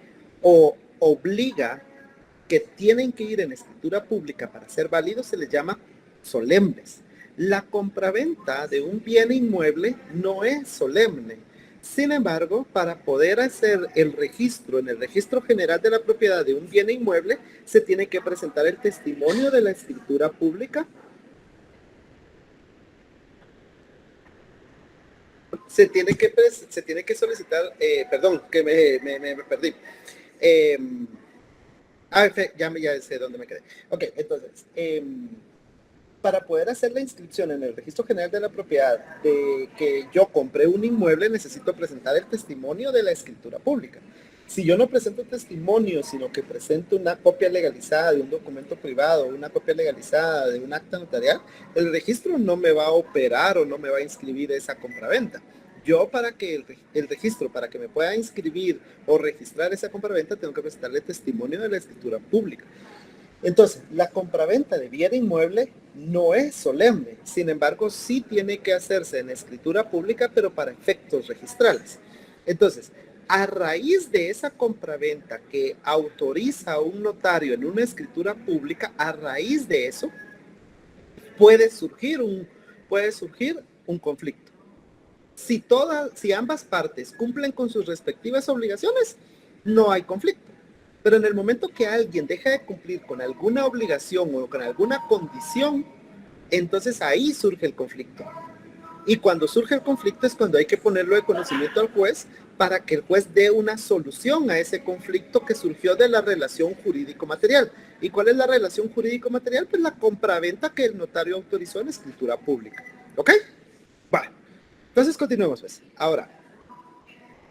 Speaker 1: o obliga que tienen que ir en escritura pública para ser válidos se les llama solemnes. La compraventa de un bien inmueble no es solemne. Sin embargo, para poder hacer el registro en el registro general de la propiedad de un bien inmueble, se tiene que presentar el testimonio de la escritura pública. Se tiene que solicitar, perdón, que me perdí. Ya sé dónde me quedé. Ok, entonces, para poder hacer la inscripción en el registro general de la propiedad de que yo compré un inmueble, necesito presentar el testimonio de la escritura pública. Si yo no presento testimonio, sino que presento una copia legalizada de un documento privado, una copia legalizada de un acta notarial, el registro no me va a operar o no me va a inscribir esa compraventa. Yo para que el registro, para que me pueda inscribir o registrar esa compraventa, tengo que presentarle testimonio de la escritura pública. Entonces, la compraventa de bien inmueble no es solemne, sin embargo, sí tiene que hacerse en escritura pública, pero para efectos registrales. Entonces, a raíz de esa compraventa que autoriza a un notario en una escritura pública, a raíz de eso, puede surgir un conflicto. Si ambas partes cumplen con sus respectivas obligaciones, no hay conflicto. Pero en el momento que alguien deja de cumplir con alguna obligación o con alguna condición, entonces ahí surge el conflicto. Y cuando surge el conflicto es cuando hay que ponerlo de conocimiento al juez para que el juez dé una solución a ese conflicto que surgió de la relación jurídico-material. ¿Y cuál es la relación jurídico-material? Pues la compraventa que el notario autorizó en escritura pública. ¿Ok? Bueno, entonces continuemos pues. Ahora,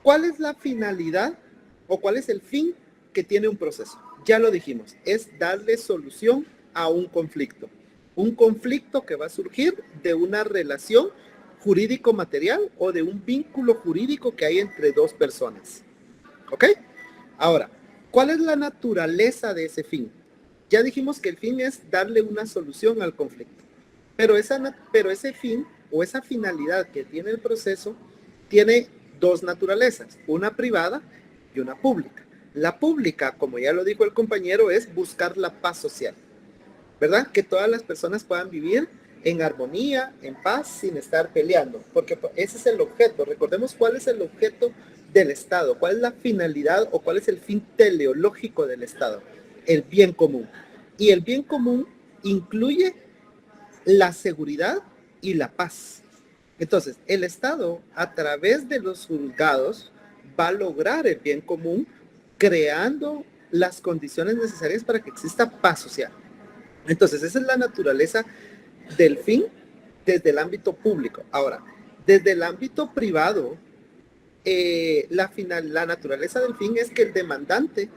Speaker 1: ¿cuál es la finalidad o cuál es el fin que tiene un proceso? Ya lo dijimos, es darle solución a un conflicto. Un conflicto que va a surgir de una relación jurídico-material o de un vínculo jurídico que hay entre dos personas. ¿Ok? Ahora, ¿cuál es la naturaleza de ese fin? Ya dijimos que el fin es darle una solución al conflicto. Pero ese fin o esa finalidad que tiene el proceso tiene dos naturalezas, una privada y una pública. La pública, como ya lo dijo el compañero, es buscar la paz social, ¿verdad? Que todas las personas puedan vivir en armonía, en paz, sin estar peleando, porque ese es el objeto. Recordemos cuál es el objeto del Estado, cuál es la finalidad o cuál es el fin teleológico del Estado, el bien común. Y el bien común incluye la seguridad y la paz. Entonces, el Estado, a través de los juzgados, va a lograr el bien común creando las condiciones necesarias para que exista paz social. Entonces, esa es la naturaleza del fin desde el ámbito público. Ahora, desde el ámbito privado, la naturaleza del fin es que el demandante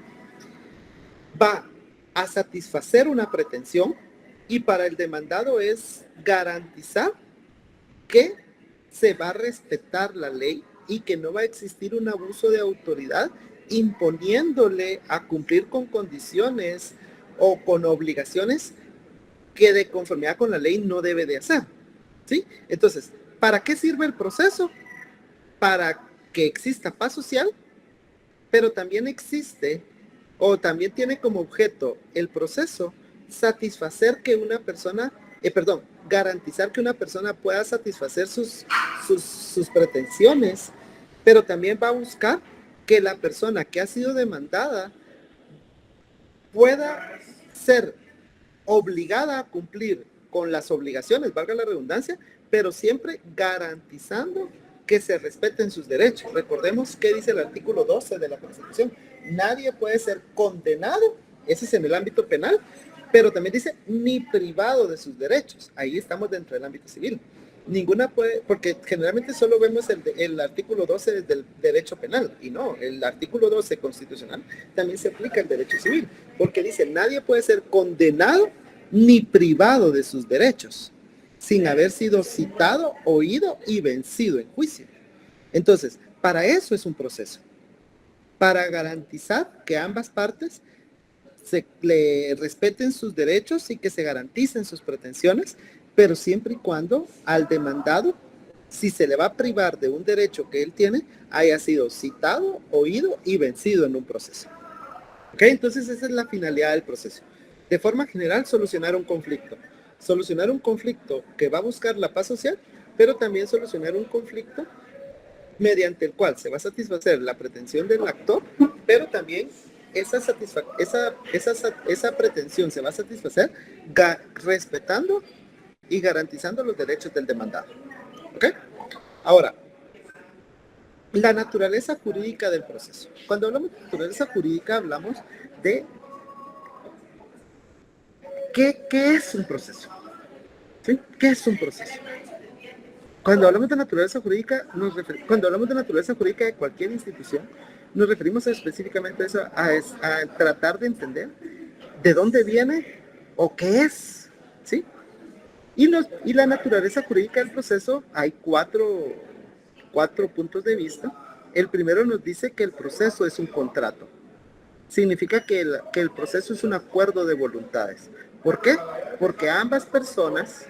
Speaker 1: va a satisfacer una pretensión Y para el demandado es garantizar que se va a respetar la ley y que no va a existir un abuso de autoridad imponiéndole a cumplir con condiciones o con obligaciones que de conformidad con la ley no debe de hacer, ¿sí? Entonces, ¿para qué sirve el proceso? Para que exista paz social, pero también existe o también tiene como objeto el proceso satisfacer que una persona, garantizar que una persona pueda satisfacer sus pretensiones, pero también va a buscar que la persona que ha sido demandada pueda ser obligada a cumplir con las obligaciones, valga la redundancia, pero siempre garantizando que se respeten sus derechos. Recordemos que dice el artículo 12 de la Constitución. Nadie puede ser condenado, ese es en el ámbito penal, pero también dice ni privado de sus derechos. Ahí estamos dentro del ámbito civil. Ninguna puede, porque generalmente solo vemos el artículo 12 del derecho penal, y no, el artículo 12 constitucional también se aplica al derecho civil, porque dice nadie puede ser condenado ni privado de sus derechos, sin haber sido citado, oído y vencido en juicio. Entonces, para eso es un proceso, para garantizar que ambas partes se le respeten sus derechos y que se garanticen sus pretensiones, pero siempre y cuando al demandado, si se le va a privar de un derecho que él tiene, haya sido citado, oído y vencido en un proceso. ¿Ok? Entonces esa es la finalidad del proceso. De forma general, solucionar un conflicto. Solucionar un conflicto que va a buscar la paz social, pero también solucionar un conflicto mediante el cual se va a satisfacer la pretensión del actor, pero también esa pretensión se va a satisfacer respetando y garantizando los derechos del demandado. ¿Ok? Ahora, la naturaleza jurídica del proceso. Cuando hablamos de naturaleza jurídica, hablamos de ¿qué es un proceso? ¿Sí? ¿Qué es un proceso? Cuando hablamos de naturaleza jurídica, cuando hablamos de naturaleza jurídica de cualquier institución, nos referimos específicamente a eso, a tratar de entender de dónde viene o qué es, ¿sí? Y la naturaleza jurídica del proceso, hay cuatro puntos de vista. El primero nos dice que el proceso es un contrato. Significa que el proceso es un acuerdo de voluntades. ¿Por qué? Porque ambas personas,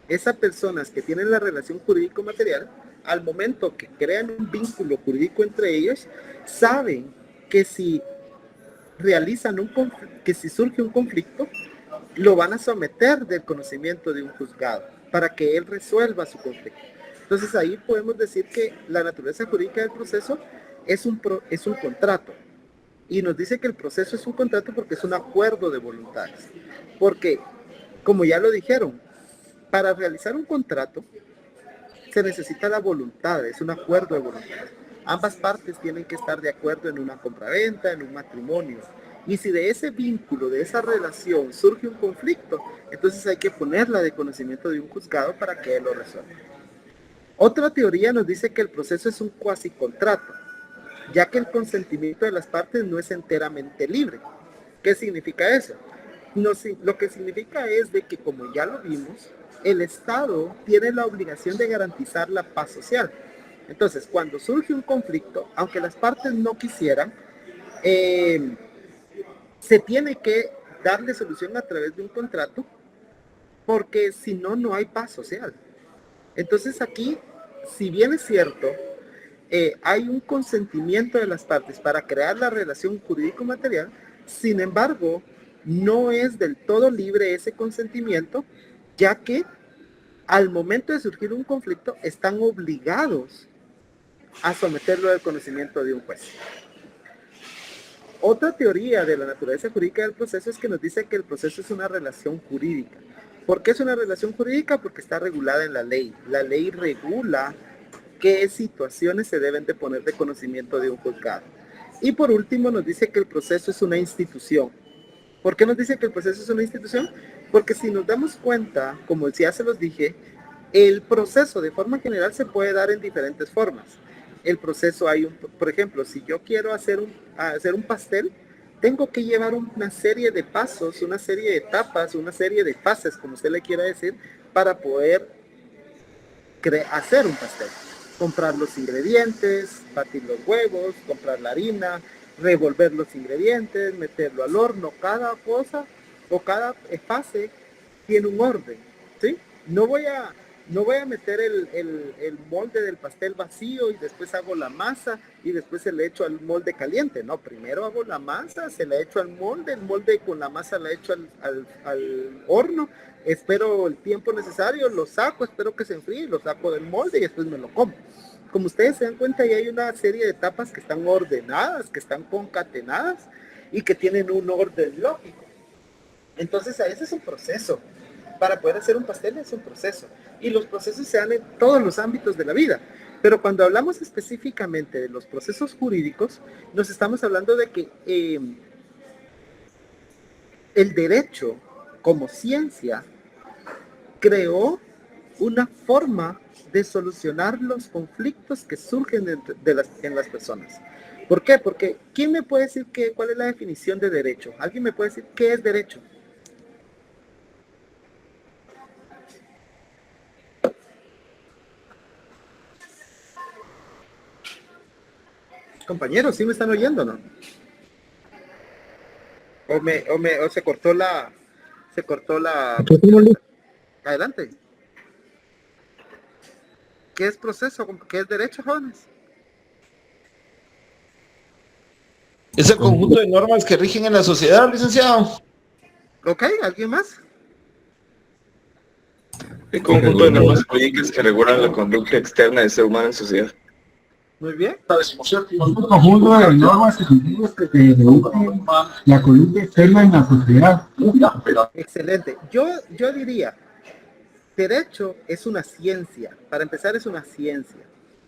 Speaker 1: esas personas que tienen la relación jurídico-material, al momento que crean un vínculo jurídico entre ellos, saben que si que si surge un conflicto, lo van a someter del conocimiento de un juzgado para que él resuelva su conflicto. Entonces ahí podemos decir que la naturaleza jurídica del proceso es un contrato. Y nos dice que el proceso es un contrato porque es un acuerdo de voluntades. Porque, como ya lo dijeron, para realizar un contrato se necesita la voluntad, es un acuerdo de voluntades. Ambas partes tienen que estar de acuerdo en una compraventa, en un matrimonio. Y si de ese vínculo, de esa relación surge un conflicto, entonces hay que ponerla de conocimiento de un juzgado para que él lo resuelva. Otra teoría nos dice que el proceso es un cuasicontrato, ya que el consentimiento de las partes no es enteramente libre. ¿Qué significa eso? Lo que significa es de que, como ya lo vimos, el Estado tiene la obligación de garantizar la paz social. Entonces, cuando surge un conflicto, aunque las partes no quisieran, se tiene que darle solución a través de un contrato, porque si no, no hay paz social. Entonces aquí, si bien es cierto, hay un consentimiento de las partes para crear la relación jurídico-material, sin embargo, no es del todo libre ese consentimiento, ya que al momento de surgir un conflicto están obligados a someterlo al conocimiento de un juez. Otra teoría de la naturaleza jurídica del proceso es que nos dice que el proceso es una relación jurídica. ¿Por qué es una relación jurídica? Porque está regulada en la ley. La ley regula qué situaciones se deben de poner de conocimiento de un juzgado. Y por último nos dice que el proceso es una institución. ¿Por qué nos dice que el proceso es una institución? Porque si nos damos cuenta, como ya se los dije, el proceso de forma general se puede dar en diferentes formas. El proceso por ejemplo, si yo quiero hacer un pastel, tengo que llevar una serie de pasos, una serie de etapas, una serie de fases, como usted le quiera decir, para poder hacer un pastel. Comprar los ingredientes, batir los huevos, comprar la harina, revolver los ingredientes, meterlo al horno. Cada cosa o cada fase tiene un orden, ¿sí? No voy a meter el molde del pastel vacío y después hago la masa y después se le echo al molde caliente. No, primero hago la masa, se le echo al molde, el molde con la masa la echo al horno, espero el tiempo necesario, lo saco, espero que se enfríe, lo saco del molde y después me lo como. Como ustedes se dan cuenta, ya hay una serie de etapas que están ordenadas, que están concatenadas y que tienen un orden lógico. Entonces, ese es un proceso. Para poder hacer un pastel es un proceso. Y los procesos se dan en todos los ámbitos de la vida. Pero cuando hablamos específicamente de los procesos jurídicos, nos estamos hablando de que el derecho como ciencia creó una forma de solucionar los conflictos que surgen en las personas. ¿Por qué? Porque ¿quién me puede decir cuál es la definición de derecho? ¿Alguien me puede decir qué es derecho? Compañeros, ¿sí me están oyendo, no? O se cortó la... Adelante. ¿Qué es proceso? ¿Qué es derecho, jóvenes?
Speaker 9: Es el conjunto de normas que rigen en la sociedad, licenciado.
Speaker 1: Ok, ¿alguien más?
Speaker 7: El conjunto de normas jurídicas que regulan la conducta externa del ser humano en sociedad.
Speaker 1: Muy bien.
Speaker 10: Un conjunto de normas y principios que regulan la conducta externa en la sociedad.
Speaker 1: Excelente. Yo diría, derecho es una ciencia. Para empezar, es una ciencia.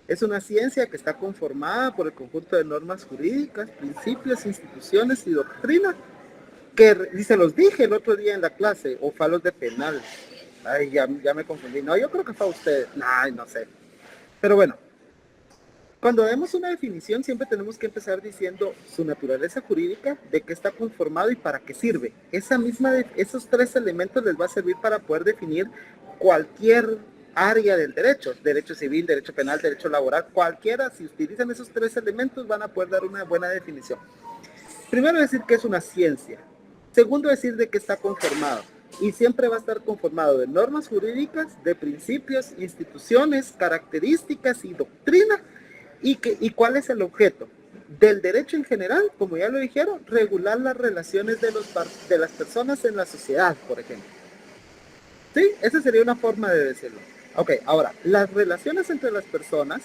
Speaker 1: Es una ciencia que está conformada por el conjunto de normas jurídicas, principios, instituciones y doctrina, y se los dije el otro día en la clase, o fue a los de penal. Ay, ya me confundí. No, yo creo que fue a ustedes. Ay, no sé. Pero bueno, cuando vemos una definición, siempre tenemos que empezar diciendo su naturaleza jurídica, de qué está conformado y para qué sirve. Esos tres elementos les va a servir para poder definir cualquier área del derecho civil, derecho penal, derecho laboral, cualquiera. Si utilizan esos tres elementos van a poder dar una buena definición. Primero, decir que es una ciencia. Segundo, decir de qué está conformado. Y siempre va a estar conformado de normas jurídicas, de principios, instituciones, características y doctrina. ¿Y cuál es el objeto? Del derecho en general, como ya lo dijeron, regular las relaciones de las personas en la sociedad, por ejemplo. ¿Sí? Esa sería una forma de decirlo. Ok, ahora, las relaciones entre las personas,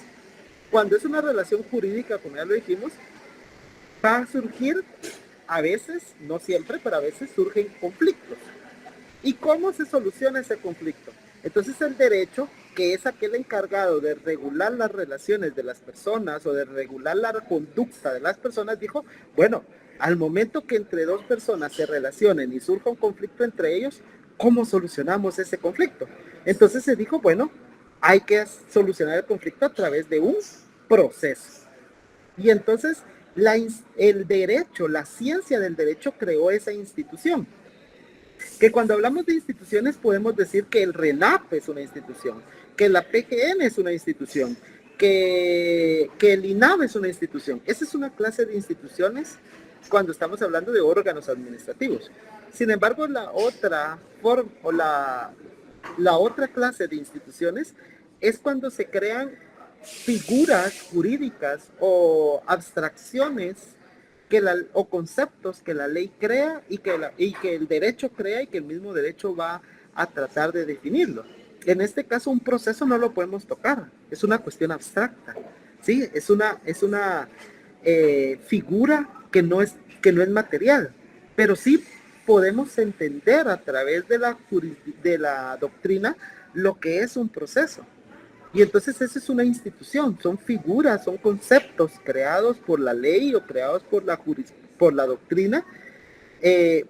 Speaker 1: cuando es una relación jurídica, como ya lo dijimos, va a surgir, a veces, no siempre, pero a veces surgen conflictos. ¿Y cómo se soluciona ese conflicto? Entonces el derecho, que es aquel encargado de regular las relaciones de las personas o de regular la conducta de las personas, dijo, bueno, al momento que entre dos personas se relacionen y surja un conflicto entre ellos, ¿cómo solucionamos ese conflicto? Entonces se dijo, bueno, hay que solucionar el conflicto a través de un proceso. Y entonces el derecho, la ciencia del derecho creó esa institución. Que cuando hablamos de instituciones podemos decir que el RENAP es una institución, que la PGN es una institución, que el INAV es una institución. Esa es una clase de instituciones cuando estamos hablando de órganos administrativos. Sin embargo, la otra clase de instituciones es cuando se crean figuras jurídicas o abstracciones o conceptos que la ley crea y que el derecho crea y que el mismo derecho va a tratar de definirlo. En este caso, un proceso no lo podemos tocar, es una cuestión abstracta, ¿sí? Es una figura que no es material, pero sí podemos entender a través de la doctrina lo que es un proceso. Y entonces esa es una institución, son figuras, son conceptos creados por la ley o creados por la doctrina.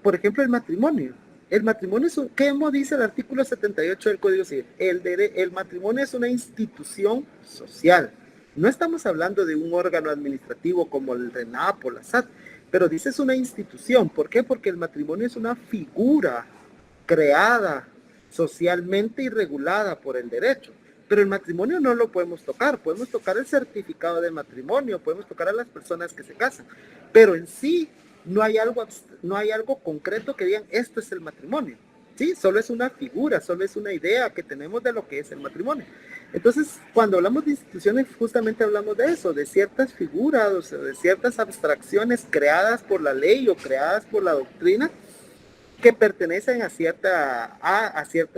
Speaker 1: Por ejemplo, el matrimonio. El matrimonio es ¿qué dice el artículo 78 del Código Civil? El matrimonio es una institución social. No estamos hablando de un órgano administrativo como el RENAP o la SAT, pero dices una institución. ¿Por qué? Porque el matrimonio es una figura creada socialmente y regulada por el derecho. Pero el matrimonio no lo podemos tocar el certificado de matrimonio, podemos tocar a las personas que se casan, pero en sí no hay algo concreto que digan esto es el matrimonio, ¿sí? Solo es una figura, solo es una idea que tenemos de lo que es el matrimonio. Entonces, cuando hablamos de instituciones, justamente hablamos de eso, de ciertas figuras, o sea, de ciertas abstracciones creadas por la ley o creadas por la doctrina, que pertenecen a cierta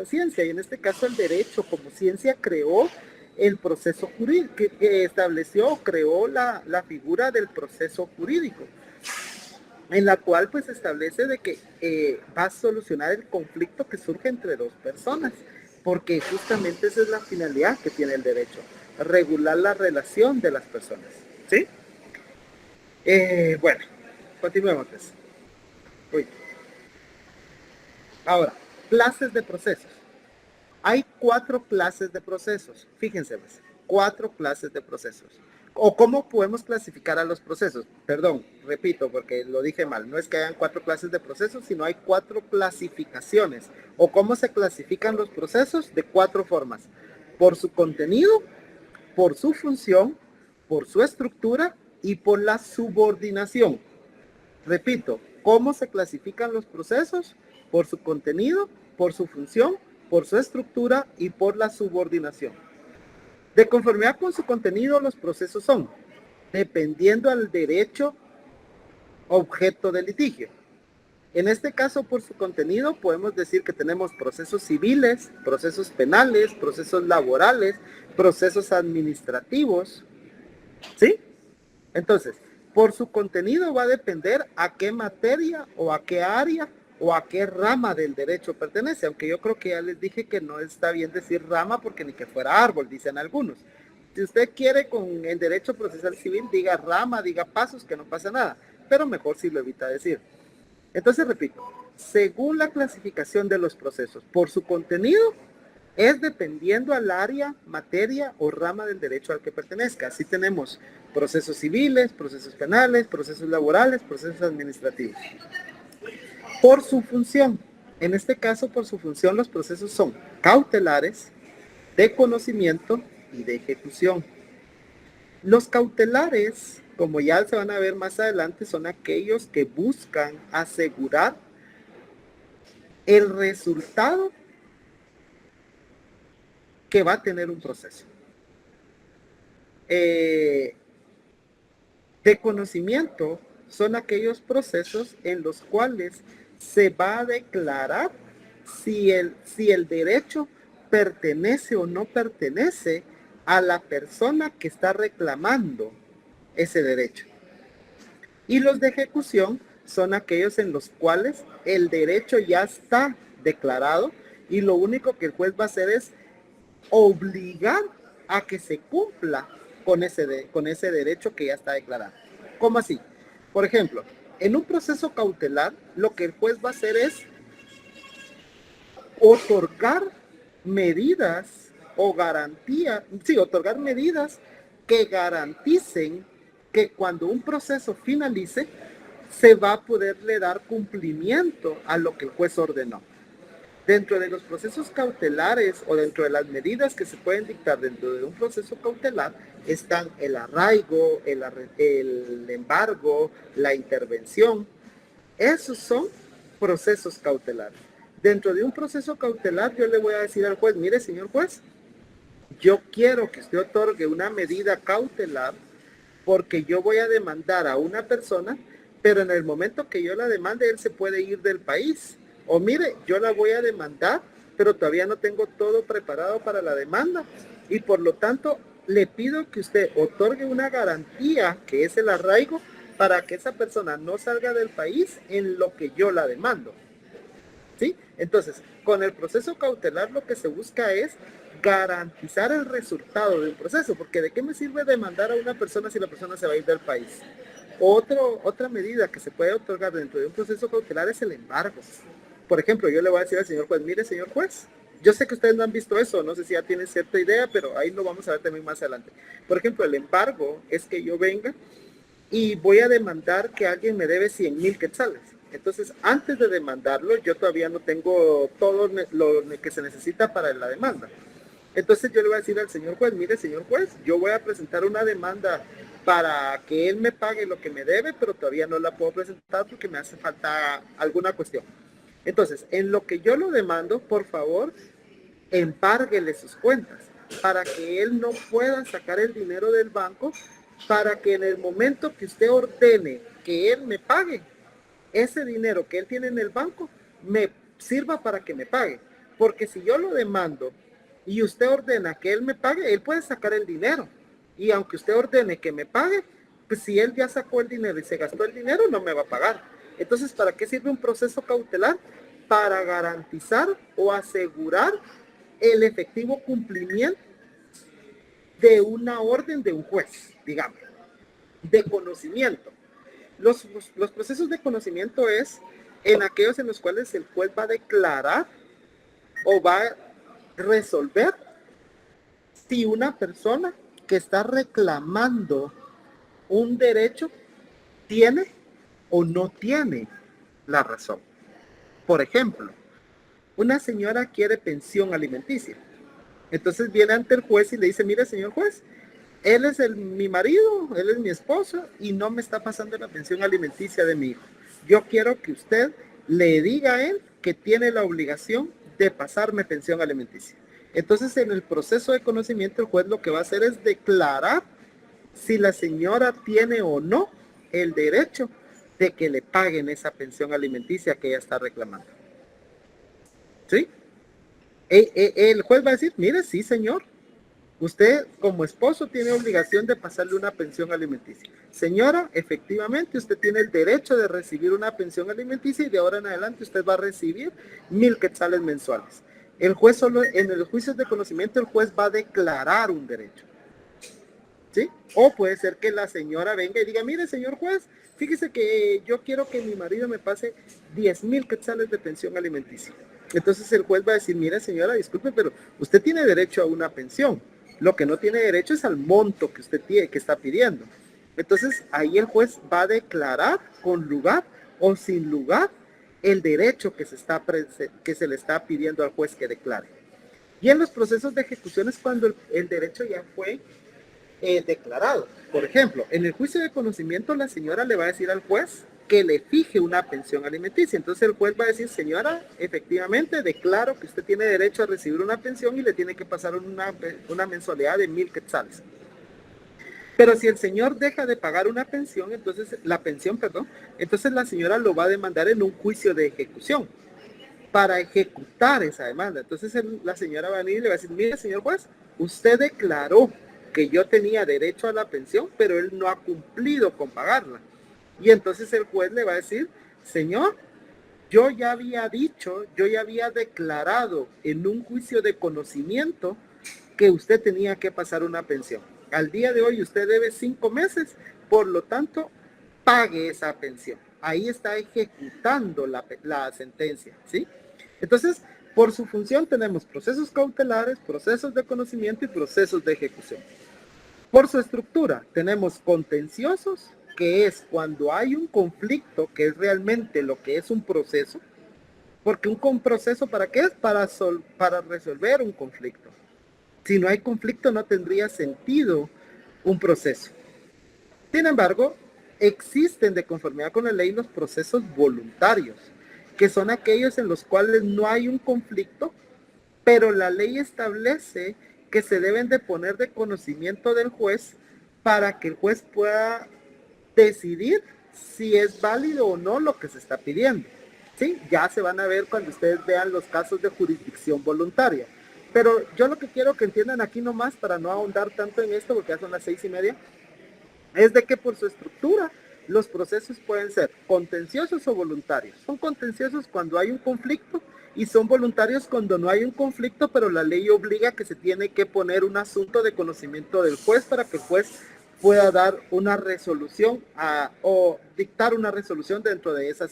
Speaker 1: ciencia, y en este caso el derecho como ciencia creó el proceso jurídico, que estableció, creó la figura del proceso jurídico, en la cual pues establece de que va a solucionar el conflicto que surge entre dos personas, porque justamente esa es la finalidad que tiene el derecho, regular la relación de las personas, ¿sí? Bueno, continuemos pues. Ahora, clases de procesos. Hay 4 clases de procesos. Fíjense, pues, 4 clases de procesos. ¿O cómo podemos clasificar a los procesos? Perdón, repito, porque lo dije mal. No es que hayan 4 clases de procesos, sino hay 4 clasificaciones. ¿O cómo se clasifican los procesos? De 4 formas. Por su contenido, por su función, por su estructura y por la subordinación. Repito, ¿cómo se clasifican los procesos? Por su contenido, por su función, por su estructura y por la subordinación. De conformidad con su contenido, los procesos son, dependiendo al derecho objeto del litigio. En este caso, por su contenido, podemos decir que tenemos procesos civiles, procesos penales, procesos laborales, procesos administrativos, ¿sí? Entonces, por su contenido va a depender a qué materia o a qué área o a qué rama del derecho pertenece, aunque yo creo que ya les dije que no está bien decir rama porque ni que fuera árbol, dicen algunos. Si usted quiere con el derecho procesal civil, diga rama, diga pasos, que no pasa nada, pero mejor si lo evita decir. Entonces, repito, según la clasificación de los procesos, por su contenido, es dependiendo al área, materia o rama del derecho al que pertenezca. Así tenemos procesos civiles, procesos penales, procesos laborales, procesos administrativos. Por su función, en este caso por su función los procesos son cautelares, de conocimiento y de ejecución. Los cautelares, como ya se van a ver más adelante, son aquellos que buscan asegurar el resultado que va a tener un proceso. De conocimiento son aquellos procesos en los cuales se va a declarar si el derecho pertenece o no pertenece a la persona que está reclamando ese derecho. Y los de ejecución son aquellos en los cuales el derecho ya está declarado y lo único que el juez va a hacer es obligar a que se cumpla con ese derecho que ya está declarado. ¿Cómo así? Por ejemplo, en un proceso cautelar, lo que el juez va a hacer es otorgar medidas o garantías, otorgar medidas que garanticen que cuando un proceso finalice, se va a poderle dar cumplimiento a lo que el juez ordenó. Dentro de los procesos cautelares o dentro de las medidas que se pueden dictar dentro de un proceso cautelar están el arraigo, el embargo, la intervención. Esos son procesos cautelares. Dentro de un proceso cautelar yo le voy a decir al juez, mire señor juez, yo quiero que usted otorgue una medida cautelar porque yo voy a demandar a una persona, pero en el momento que yo la demande él se puede ir del país. O mire, yo la voy a demandar, pero todavía no tengo todo preparado para la demanda y por lo tanto le pido que usted otorgue una garantía, que es el arraigo, para que esa persona no salga del país en lo que yo la demando. ¿Sí? Entonces, con el proceso cautelar lo que se busca es garantizar el resultado del proceso, porque ¿de qué me sirve demandar a una persona si la persona se va a ir del país? Otra medida que se puede otorgar dentro de un proceso cautelar es el embargo. Por ejemplo, yo le voy a decir al señor juez, mire señor juez, yo sé que ustedes no han visto eso, no sé si ya tienen cierta idea, pero ahí lo vamos a ver también más adelante. Por ejemplo, el embargo es que yo venga y voy a demandar que alguien me debe 100,000 quetzales. Entonces, antes de demandarlo, yo todavía no tengo todo lo que se necesita para la demanda. Entonces yo le voy a decir al señor juez, mire señor juez, yo voy a presentar una demanda para que él me pague lo que me debe, pero todavía no la puedo presentar porque me hace falta alguna cuestión. Entonces, en lo que yo lo demando, por favor, empárguele sus cuentas para que él no pueda sacar el dinero del banco, para que en el momento que usted ordene que él me pague, ese dinero que él tiene en el banco me sirva para que me pague. Porque si yo lo demando y usted ordena que él me pague, él puede sacar el dinero. Y aunque usted ordene que me pague, pues si él ya sacó el dinero y se gastó el dinero, no me va a pagar. Entonces, ¿para qué sirve un proceso cautelar? Para garantizar o asegurar el efectivo cumplimiento de una orden de un juez, digamos, de conocimiento. Los procesos de conocimiento es en aquellos en los cuales el juez va a declarar o va a resolver si una persona que está reclamando un derecho tiene o no tiene la razón. Por ejemplo, una señora quiere pensión alimenticia. Entonces viene ante el juez y le dice, mire señor juez, él es mi marido, él es mi esposo y no me está pasando la pensión alimenticia de mi hijo. Yo quiero que usted le diga a él que tiene la obligación de pasarme pensión alimenticia. Entonces en el proceso de conocimiento el juez lo que va a hacer es declarar si la señora tiene o no el derecho de que le paguen esa pensión alimenticia que ella está reclamando. ¿Sí? El juez va a decir, mire, sí señor, usted como esposo tiene obligación de pasarle una pensión alimenticia. Señora, efectivamente usted tiene el derecho de recibir una pensión alimenticia y de ahora en adelante usted va a recibir 1,000 quetzales mensuales. El juez solo, en los juicios de conocimiento, el juez va a declarar un derecho. ¿Sí? O puede ser que la señora venga y diga, mire señor juez, fíjese que yo quiero que mi marido me pase 10,000 quetzales de pensión alimenticia. Entonces el juez va a decir, mire señora, disculpe, pero usted tiene derecho a una pensión. Lo que no tiene derecho es al monto que usted tiene, que está pidiendo. Entonces ahí el juez va a declarar con lugar o sin lugar el derecho que se le está pidiendo al juez que declare. Y en los procesos de ejecución es cuando el derecho ya fue declarado. Por ejemplo, en el juicio de conocimiento la señora le va a decir al juez que le fije una pensión alimenticia. Entonces el juez va a decir, señora, efectivamente declaro que usted tiene derecho a recibir una pensión y le tiene que pasar una mensualidad de 1,000 quetzales. Pero si el señor deja de pagar una pensión, entonces la señora lo va a demandar en un juicio de ejecución para ejecutar esa demanda. Entonces la señora va a venir y le va a decir, mire señor juez, usted declaró que yo tenía derecho a la pensión, pero él no ha cumplido con pagarla. Y entonces el juez le va a decir, señor, yo ya había declarado en un juicio de conocimiento que usted tenía que pasar una pensión. Al día de hoy usted debe 5 meses, por lo tanto, pague esa pensión. Ahí está ejecutando la sentencia, ¿sí? Entonces, por su función tenemos procesos cautelares, procesos de conocimiento y procesos de ejecución. Por su estructura tenemos contenciosos, que es cuando hay un conflicto, que es realmente lo que es un proceso, porque un proceso ¿para qué es? Para resolver un conflicto. Si no hay conflicto no tendría sentido un proceso. Sin embargo, existen de conformidad con la ley los procesos voluntarios, que son aquellos en los cuales no hay un conflicto, pero la ley establece que se deben de poner de conocimiento del juez para que el juez pueda decidir si es válido o no lo que se está pidiendo. ¿Sí? Ya se van a ver cuando ustedes vean los casos de jurisdicción voluntaria. Pero yo lo que quiero que entiendan aquí nomás, para no ahondar tanto en esto, porque ya son las 6:30, es de que por su estructura los procesos pueden ser contenciosos o voluntarios. Son contenciosos cuando hay un conflicto y son voluntarios cuando no hay un conflicto, pero la ley obliga que se tiene que poner un asunto de conocimiento del juez para que el juez pueda dar una resolución o dictar una resolución dentro de esa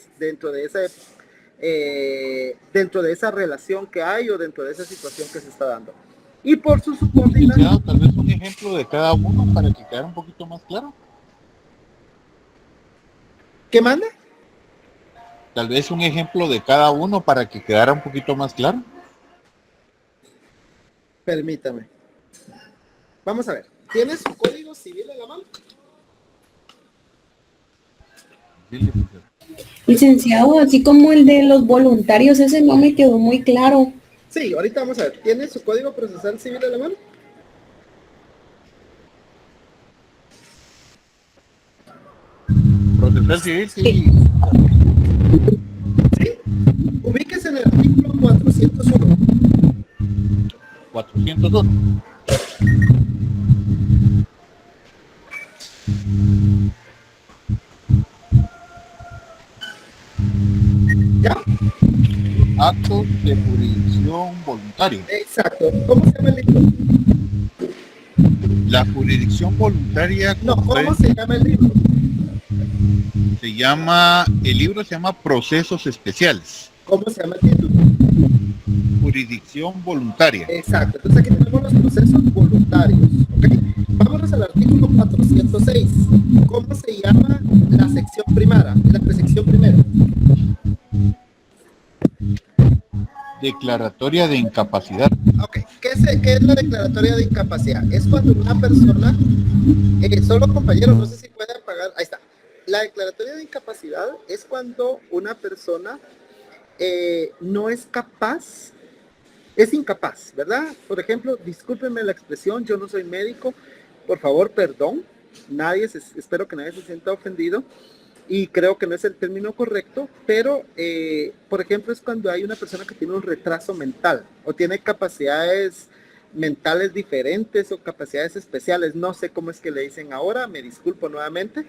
Speaker 1: relación que hay o dentro de esa situación que se está dando. Y por su subordinación.
Speaker 3: Tal vez un ejemplo de cada uno para que quede un poquito más claro.
Speaker 1: ¿Qué manda?
Speaker 3: Tal vez un ejemplo de cada uno para que quedara un poquito más claro.
Speaker 1: Permítame. Vamos a ver. ¿Tienes su código civil en la mano?
Speaker 11: Licenciado, así como el de los voluntarios, ese no me quedó muy claro.
Speaker 1: Sí, ahorita vamos a ver. ¿Tiene su código procesal civil en la mano?
Speaker 3: Procesal civil, sí.
Speaker 1: Sí. Ubíquese en el artículo 401.
Speaker 3: 402.
Speaker 1: ¿Ya?
Speaker 3: Actos de jurisdicción voluntaria.
Speaker 1: Exacto. ¿Cómo se llama el libro?
Speaker 3: La jurisdicción voluntaria
Speaker 1: No, ¿cómo se llama el libro?
Speaker 3: el libro se llama Procesos Especiales.
Speaker 1: ¿Cómo se llama el título?
Speaker 3: Jurisdicción voluntaria.
Speaker 1: Exacto. Entonces aquí tenemos los procesos voluntarios. ¿Ok? Vámonos al artículo 406. ¿Cómo se llama la sección primera? La presección primera.
Speaker 3: Declaratoria de incapacidad.
Speaker 1: Ok. ¿Qué es la declaratoria de incapacidad? Es cuando una persona, solo compañeros, no sé si pueden apagar, ahí está. La declaratoria de incapacidad es cuando una persona no es capaz, es incapaz, ¿verdad? Por ejemplo, discúlpenme la expresión, yo no soy médico, por favor, perdón, espero que nadie se sienta ofendido, y creo que no es el término correcto, pero, por ejemplo, es cuando hay una persona que tiene un retraso mental, o tiene capacidades mentales diferentes, o capacidades especiales, no sé cómo es que le dicen ahora, me disculpo nuevamente,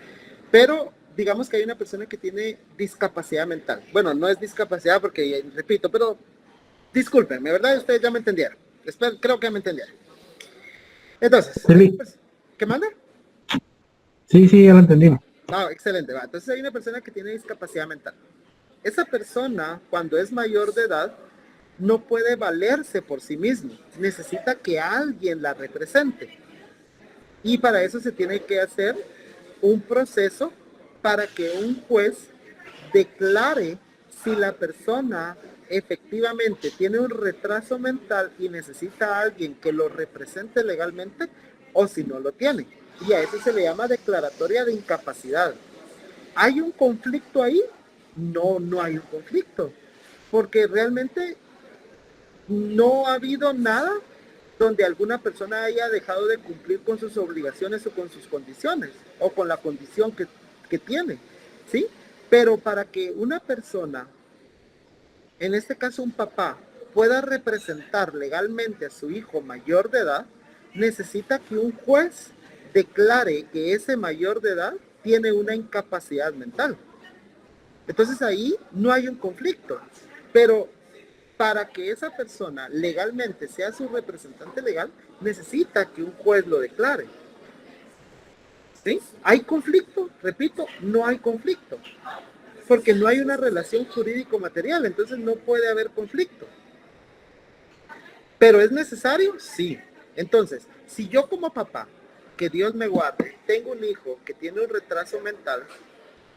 Speaker 1: pero digamos que hay una persona que tiene discapacidad mental. Bueno, no es discapacidad porque, repito, pero discúlpenme, ¿verdad? Ustedes ya me entendieron. Creo que me entendieron. Entonces,
Speaker 10: Sí.
Speaker 1: ¿qué manda?
Speaker 10: Sí, ya lo entendimos.
Speaker 1: Ah, excelente. Va. Entonces hay una persona que tiene discapacidad mental. Esa persona, cuando es mayor de edad, no puede valerse por sí mismo. Necesita que alguien la represente. Y para eso se tiene que hacer un proceso para que un juez declare si la persona efectivamente tiene un retraso mental y necesita a alguien que lo represente legalmente o si no lo tiene. Y a eso se le llama declaratoria de incapacidad. ¿Hay un conflicto ahí? No, no hay un conflicto. Porque realmente no ha habido nada donde alguna persona haya dejado de cumplir con sus obligaciones o con sus condiciones o con la condición que tiene, ¿sí? Pero para que una persona, en este caso un papá, pueda representar legalmente a su hijo mayor de edad, necesita que un juez declare que ese mayor de edad tiene una incapacidad mental. Entonces ahí no hay un conflicto, pero para que esa persona legalmente sea su representante legal, necesita que un juez lo declare. ¿Sí? ¿Hay conflicto? Repito, no hay conflicto. Porque no hay una relación jurídico-material, entonces no puede haber conflicto. ¿Pero es necesario? Sí. Entonces, si yo como papá, que Dios me guarde, tengo un hijo que tiene un retraso mental,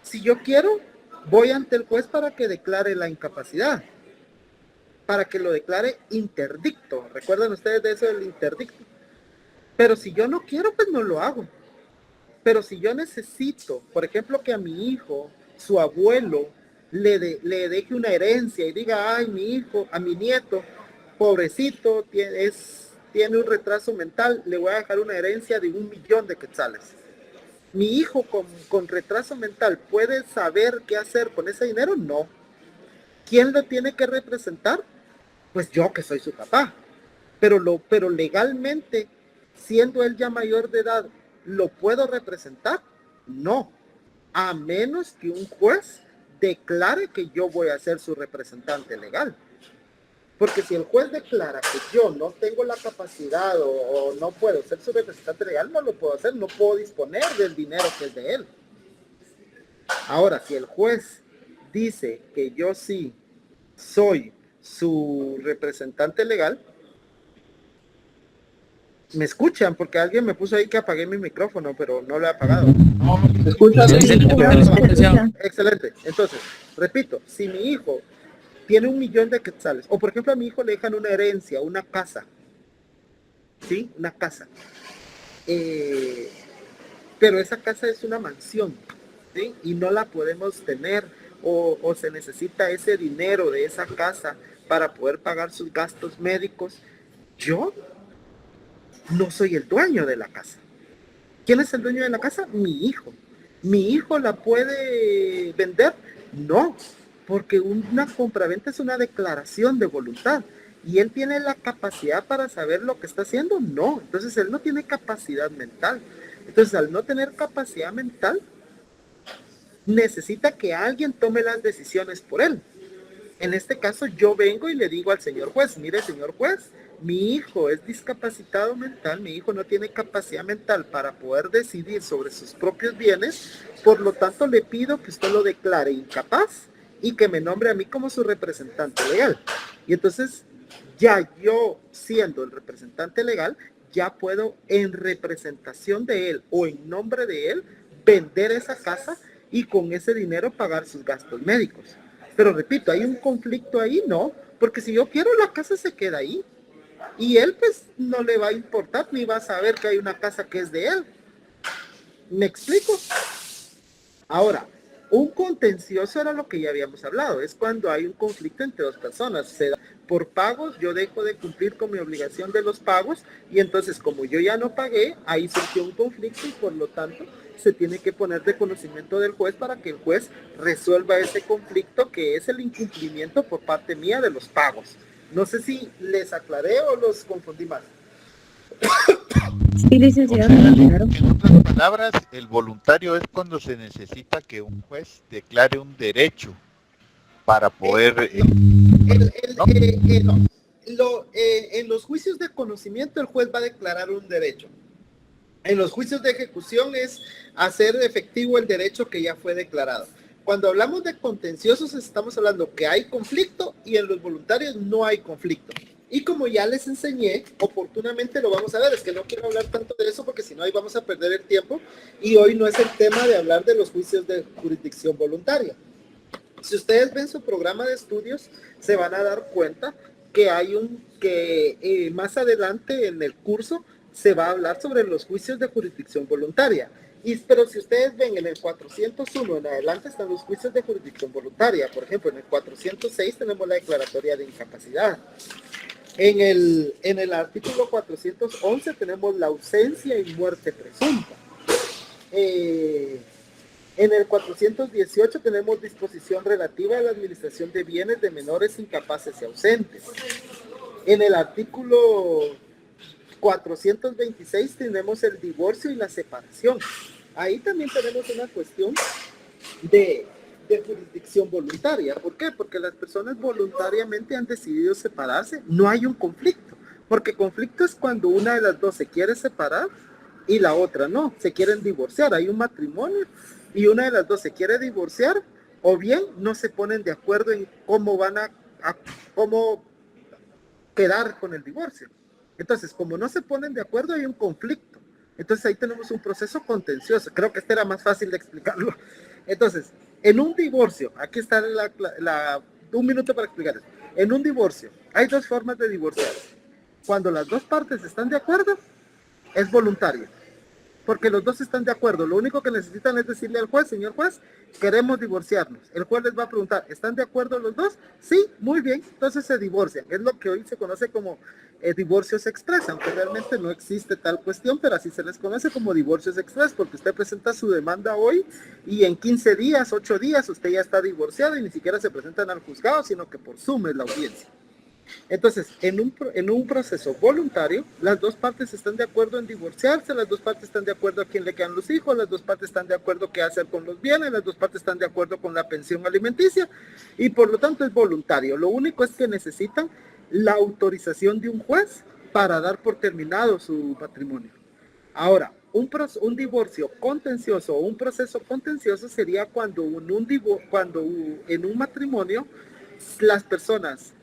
Speaker 1: si yo quiero, voy ante el juez para que declare la incapacidad. Para que lo declare interdicto. ¿Recuerdan ustedes de eso del interdicto? Pero si yo no quiero, pues no lo hago. Pero si yo necesito, por ejemplo, que a mi hijo, su abuelo, le deje una herencia y diga, ay, mi hijo, a mi nieto, pobrecito, tiene un retraso mental, le voy a dejar una herencia de 1,000,000 de quetzales. ¿Mi hijo con retraso mental puede saber qué hacer con ese dinero? No. ¿Quién lo tiene que representar? Pues yo, que soy su papá. Pero legalmente, siendo él ya mayor de edad, ¿lo puedo representar? No. A menos que un juez declare que yo voy a ser su representante legal. Porque si el juez declara que yo no tengo la capacidad o no puedo ser su representante legal, no lo puedo hacer, no puedo disponer del dinero que es de él. Ahora, si el juez dice que yo sí soy su representante legal, ¿Me escuchan? Porque alguien me puso ahí que apagué mi micrófono, pero no lo he apagado. Excelente. Entonces, repito, si mi hijo tiene 1,000,000 de quetzales, o por ejemplo a mi hijo le dejan una herencia, una casa, ¿sí? Una casa. Pero esa casa es una mansión, ¿sí? Y no la podemos tener, o se necesita ese dinero de esa casa para poder pagar sus gastos médicos. Yo no soy el dueño de la casa. ¿Quién es el dueño de la casa? Mi hijo. ¿Mi hijo la puede vender? No, porque una compraventa es una declaración de voluntad. ¿Y él tiene la capacidad para saber lo que está haciendo? No. Entonces él no tiene capacidad mental. Entonces al no tener capacidad mental, necesita que alguien tome las decisiones por él. En este caso yo vengo y le digo al señor juez, mire señor juez, mi hijo es discapacitado mental, mi hijo no tiene capacidad mental para poder decidir sobre sus propios bienes, por lo tanto le pido que usted lo declare incapaz y que me nombre a mí como su representante legal. Y entonces ya yo, siendo el representante legal, ya puedo en representación de él o en nombre de él vender esa casa y con ese dinero pagar sus gastos médicos. Pero repito, ¿hay un conflicto ahí? No, porque si yo quiero la casa se queda ahí. Y él pues no le va a importar ni va a saber que hay una casa que es de él. ¿Me explico? Ahora, un contencioso era lo que ya habíamos hablado, es cuando hay un conflicto entre dos personas. Se da por pagos, yo dejo de cumplir con mi obligación de los pagos y entonces como yo ya no pagué, ahí surgió un conflicto y por lo tanto se tiene que poner de conocimiento del juez para que el juez resuelva ese conflicto que es el incumplimiento por parte mía de los pagos. No sé si les aclaré o los confundí más.
Speaker 2: Sí, licenciado.
Speaker 3: En otras palabras, el voluntario es cuando se necesita que un juez declare un derecho para poder...
Speaker 1: En los juicios de conocimiento el juez va a declarar un derecho. En los juicios de ejecución es hacer efectivo el derecho que ya fue declarado. Cuando hablamos de contenciosos estamos hablando que hay conflicto y en los voluntarios no hay conflicto. Y como ya les enseñé, oportunamente lo vamos a ver. Es que no quiero hablar tanto de eso porque si no ahí vamos a perder el tiempo. Y hoy no es el tema de hablar de los juicios de jurisdicción voluntaria. Si ustedes ven su programa de estudios, se van a dar cuenta que más adelante en el curso se va a hablar sobre los juicios de jurisdicción voluntaria. Pero si ustedes ven en el 401 en adelante están los juicios de jurisdicción voluntaria. Por ejemplo, en el 406 tenemos la declaratoria de incapacidad. En el artículo 411 tenemos la ausencia y muerte presunta. En el 418 tenemos disposición relativa a la administración de bienes de menores incapaces y ausentes. En el artículo 426 tenemos el divorcio y la separación. Ahí también tenemos una cuestión de jurisdicción voluntaria. ¿Por qué? Porque las personas voluntariamente han decidido separarse. No hay un conflicto. Porque conflicto es cuando una de las dos se quiere separar y la otra no. Se quieren divorciar. Hay un matrimonio y una de las dos se quiere divorciar o bien no se ponen de acuerdo en cómo van a cómo quedar con el divorcio. Entonces, como no se ponen de acuerdo, hay un conflicto. Entonces, ahí tenemos un proceso contencioso. Creo que este era más fácil de explicarlo. Entonces, en un divorcio, aquí está un minuto para explicar eso. En un divorcio, hay dos formas de divorciar. Cuando las dos partes están de acuerdo, es voluntario. Porque los dos están de acuerdo. Lo único que necesitan es decirle al juez, señor juez, queremos divorciarnos. El juez les va a preguntar, ¿están de acuerdo los dos? Sí, muy bien. Entonces se divorcian. Es lo que hoy se conoce como divorcios express, aunque realmente no existe tal cuestión, pero así se les conoce como divorcios express, porque usted presenta su demanda hoy y en 15 días, 8 días, usted ya está divorciado y ni siquiera se presentan al juzgado, sino que por Zoom es la audiencia. Entonces, en un proceso voluntario, las dos partes están de acuerdo en divorciarse, las dos partes están de acuerdo a quién le quedan los hijos, las dos partes están de acuerdo qué hacer con los bienes, las dos partes están de acuerdo con la pensión alimenticia y por lo tanto es voluntario. Lo único es que necesitan la autorización de un juez para dar por terminado su matrimonio. Ahora, un divorcio contencioso o un proceso contencioso sería cuando en un matrimonio las personas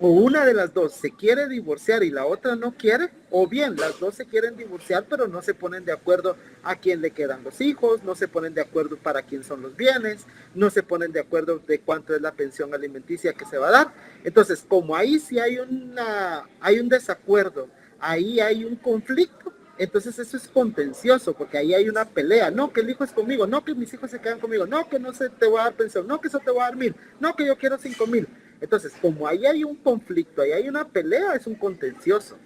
Speaker 1: o una de las dos se quiere divorciar y la otra no quiere, o bien las dos se quieren divorciar pero no se ponen de acuerdo a quién le quedan los hijos, no se ponen de acuerdo para quién son los bienes, no se ponen de acuerdo de cuánto es la pensión alimenticia que se va a dar. Entonces, como ahí sí hay un desacuerdo, ahí hay un conflicto, entonces eso es contencioso, porque ahí hay una pelea, no, que el hijo es conmigo, no, que mis hijos se quedan conmigo, no, que no se te voy a dar pensión, no, que eso te voy a dar 1,000, no, que yo quiero 5,000. Entonces, como ahí hay un conflicto, ahí hay una pelea, es un contencioso,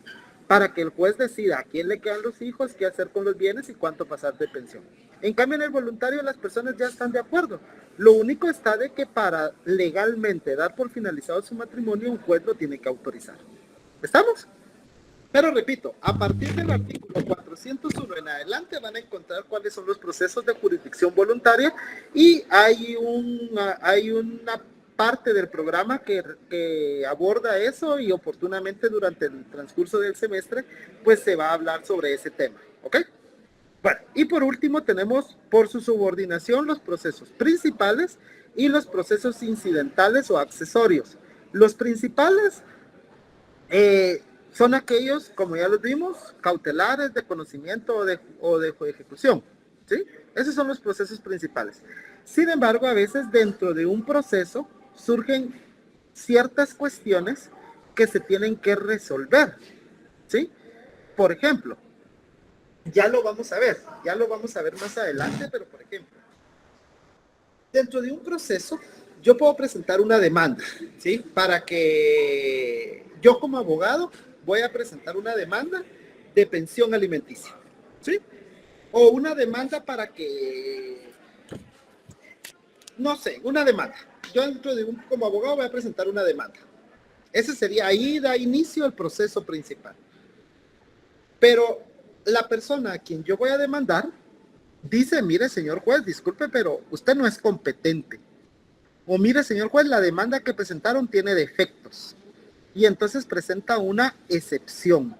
Speaker 1: para que el juez decida a quién le quedan los hijos, qué hacer con los bienes y cuánto pasar de pensión. En cambio, en el voluntario las personas ya están de acuerdo. Lo único está de que para legalmente dar por finalizado su matrimonio, un juez lo tiene que autorizar. ¿Estamos? Pero repito, a partir del artículo 401 en adelante van a encontrar cuáles son los procesos de jurisdicción voluntaria y hay una parte del programa que aborda eso y oportunamente durante el transcurso del semestre pues se va a hablar sobre ese tema, ¿ok? Bueno, y por último tenemos por su subordinación los procesos principales y los procesos incidentales o accesorios. Los principales son aquellos, como ya los vimos, cautelares, de conocimiento o de ejecución, ¿sí? Esos son los procesos principales. Sin embargo, a veces dentro de un proceso surgen ciertas cuestiones que se tienen que resolver, ¿sí? Por ejemplo, ya lo vamos a ver más adelante, pero por ejemplo, dentro de un proceso, yo puedo presentar una demanda, ¿sí? Para que yo como abogado voy a presentar una demanda de pensión alimenticia, ¿sí? O una demanda para que, no sé, una demanda. Yo como abogado voy a presentar una demanda. Ese sería, ahí da inicio el proceso principal. Pero la persona a quien yo voy a demandar dice, mire señor juez, disculpe, pero usted no es competente. O mire señor juez, la demanda que presentaron tiene defectos. Y entonces presenta una excepción.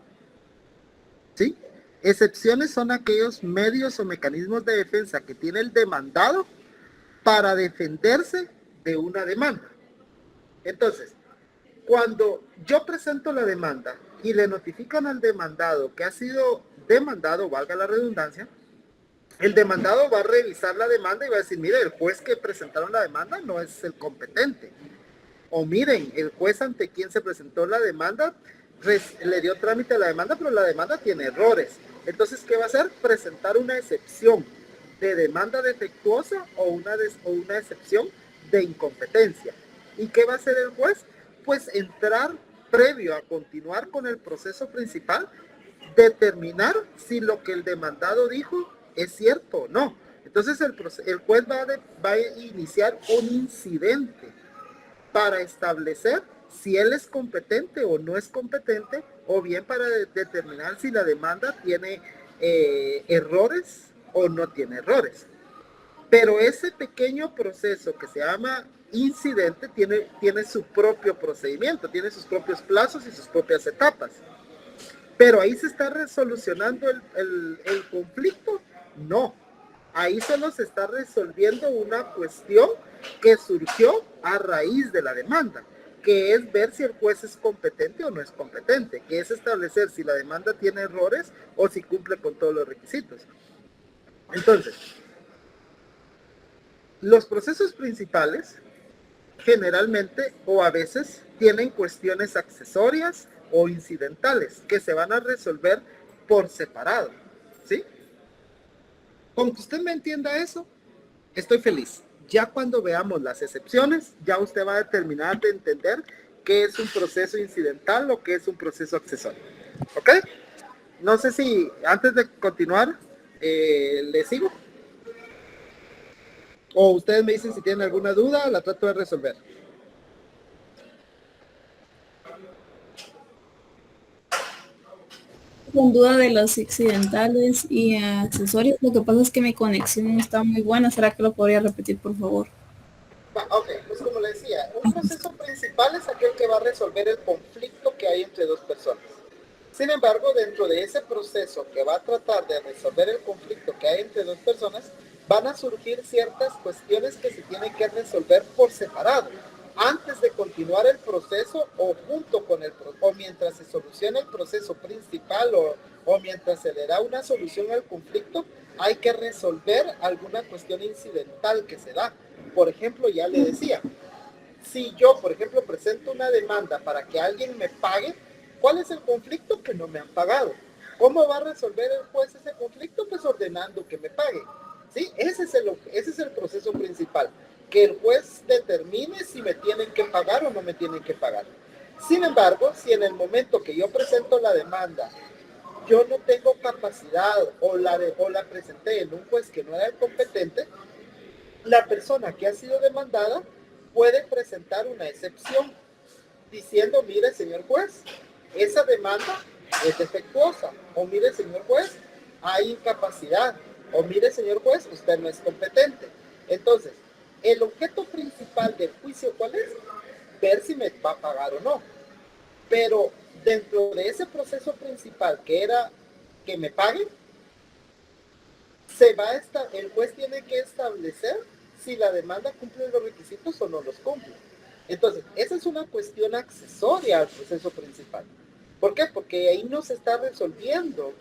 Speaker 1: ¿Sí? Excepciones son aquellos medios o mecanismos de defensa que tiene el demandado para defenderse de una demanda. Entonces, cuando yo presento la demanda y le notifican al demandado que ha sido demandado, valga la redundancia, el demandado va a revisar la demanda y va a decir, mire, el juez que presentaron la demanda no es el competente. O miren, el juez ante quien se presentó la demanda le dio trámite a la demanda, pero la demanda tiene errores. Entonces, ¿qué va a hacer? Presentar una excepción de demanda defectuosa o una excepción de incompetencia. ¿Y qué va a hacer el juez? Pues entrar previo a continuar con el proceso principal, determinar si lo que el demandado dijo es cierto o no. Entonces el juez va a iniciar un incidente para establecer si él es competente o no es competente, o bien para determinar si la demanda tiene errores o no tiene errores. Pero ese pequeño proceso que se llama incidente tiene su propio procedimiento, tiene sus propios plazos y sus propias etapas. Pero ahí se está resolucionando el conflicto. No, ahí solo se está resolviendo una cuestión que surgió a raíz de la demanda, que es ver si el juez es competente o no es competente, que es establecer si la demanda tiene errores o si cumple con todos los requisitos. Entonces, los procesos principales generalmente o a veces tienen cuestiones accesorias o incidentales que se van a resolver por separado, ¿sí? Con que usted me entienda eso, estoy feliz. Ya cuando veamos las excepciones, ya usted va a terminar de entender qué es un proceso incidental o qué es un proceso accesorio. ¿Ok? No sé si antes de continuar, ¿le sigo? O ustedes me dicen si tienen alguna duda, la trato de resolver.
Speaker 11: Con duda de los accidentales y accesorios, lo que pasa es que mi conexión no está muy buena. ¿Será que lo podría repetir, por favor?
Speaker 1: Ok, pues como le decía, un proceso principal es aquel que va a resolver el conflicto que hay entre dos personas. Sin embargo, dentro de ese proceso que va a tratar de resolver el conflicto que hay entre dos personas, van a surgir ciertas cuestiones que se tienen que resolver por separado. antes de continuar el proceso o junto con o mientras se soluciona el proceso principal o mientras se le da una solución al conflicto, hay que resolver alguna cuestión incidental que se da. Por ejemplo, ya le decía, si yo, por ejemplo, presento una demanda para que alguien me pague, ¿cuál es el conflicto? Que no me han pagado. ¿Cómo va a resolver el juez ese conflicto? Pues ordenando que me pague. ¿Sí? Ese es el proceso principal. Que el juez determine si me tienen que pagar o no me tienen que pagar. Sin embargo, si en el momento que yo presento la demanda, yo no tengo capacidad o la presenté en un juez que no era el competente, la persona que ha sido demandada puede presentar una excepción diciendo, mire, señor juez, esa demanda es defectuosa, o mire, señor juez, hay incapacidad, o mire, señor juez, usted no es competente. Entonces, el objeto principal del juicio, ¿cuál es? Ver si me va a pagar o no. Pero dentro de ese proceso principal, que era que me paguen, el juez tiene que establecer si la demanda cumple los requisitos o no los cumple. Entonces, esa es una cuestión accesoria al proceso principal. ¿Por qué? Porque ahí no se está resolviendo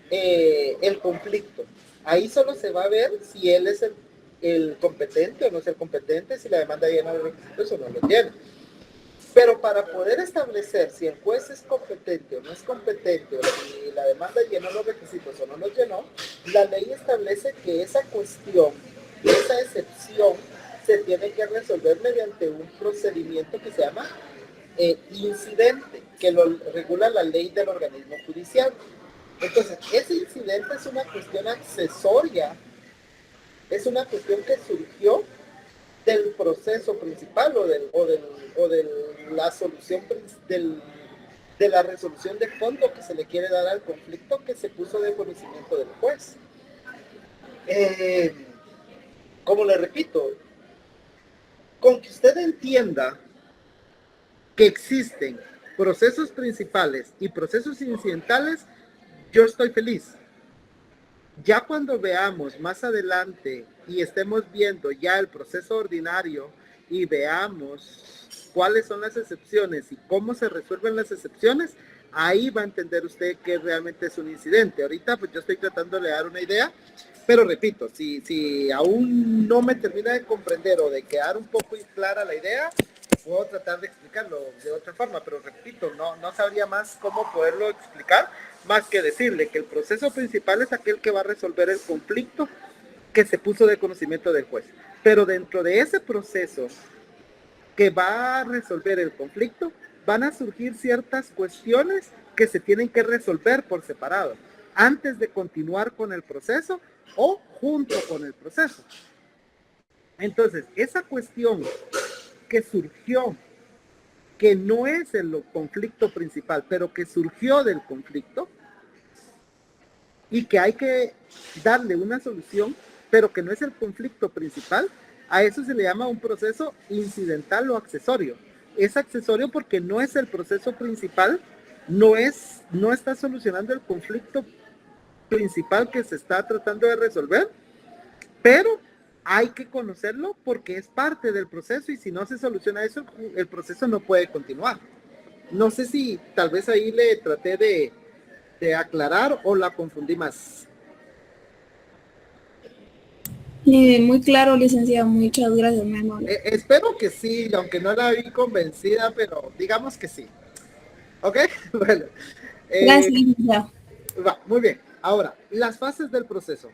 Speaker 1: el conflicto. Ahí solo se va a ver si él es el competente o no es el competente, si la demanda llena los requisitos o no los llena. Pero para poder establecer si el juez es competente o no es competente, o si la demanda llenó los requisitos o no los llenó, la ley establece que esa cuestión, esa excepción, se tiene que resolver mediante un procedimiento que se llama incidente, que lo regula la ley del organismo judicial. Entonces, ese incidente es una cuestión accesoria, es una cuestión que surgió del proceso principal o de la solución de la resolución de fondo que se le quiere dar al conflicto que se puso de conocimiento del juez. Como le repito, con que usted entienda que existen procesos principales y procesos incidentales, yo estoy feliz. Ya cuando veamos más adelante y estemos viendo ya el proceso ordinario y veamos cuáles son las excepciones y cómo se resuelven las excepciones, ahí va a entender usted que realmente es un incidente. Ahorita pues yo estoy tratando de dar una idea, pero repito, si aún no me termina de comprender o de quedar un poco clara la idea, puedo tratar de explicarlo de otra forma, pero repito, no sabría más cómo poderlo explicar, más que decirle que el proceso principal es aquel que va a resolver el conflicto que se puso de conocimiento del juez. Pero dentro de ese proceso que va a resolver el conflicto, van a surgir ciertas cuestiones que se tienen que resolver por separado, antes de continuar con el proceso o junto con el proceso. Entonces, esa cuestión que surgió, que no es el conflicto principal, pero que surgió del conflicto y que hay que darle una solución, pero que no es el conflicto principal, a eso se le llama un proceso incidental o accesorio. Es accesorio porque no es el proceso principal, no está solucionando el conflicto principal que se está tratando de resolver, pero hay que conocerlo porque es parte del proceso y si no se soluciona eso, el proceso no puede continuar. No sé si tal vez ahí le traté de aclarar o la confundí más.
Speaker 11: Muy claro, licenciado, muchas gracias, mi amor.
Speaker 1: Espero que sí, aunque no la vi convencida, pero digamos que sí. ¿Ok? Bueno.
Speaker 11: Gracias, licenciado.
Speaker 1: Va, muy bien. Ahora, las fases del proceso.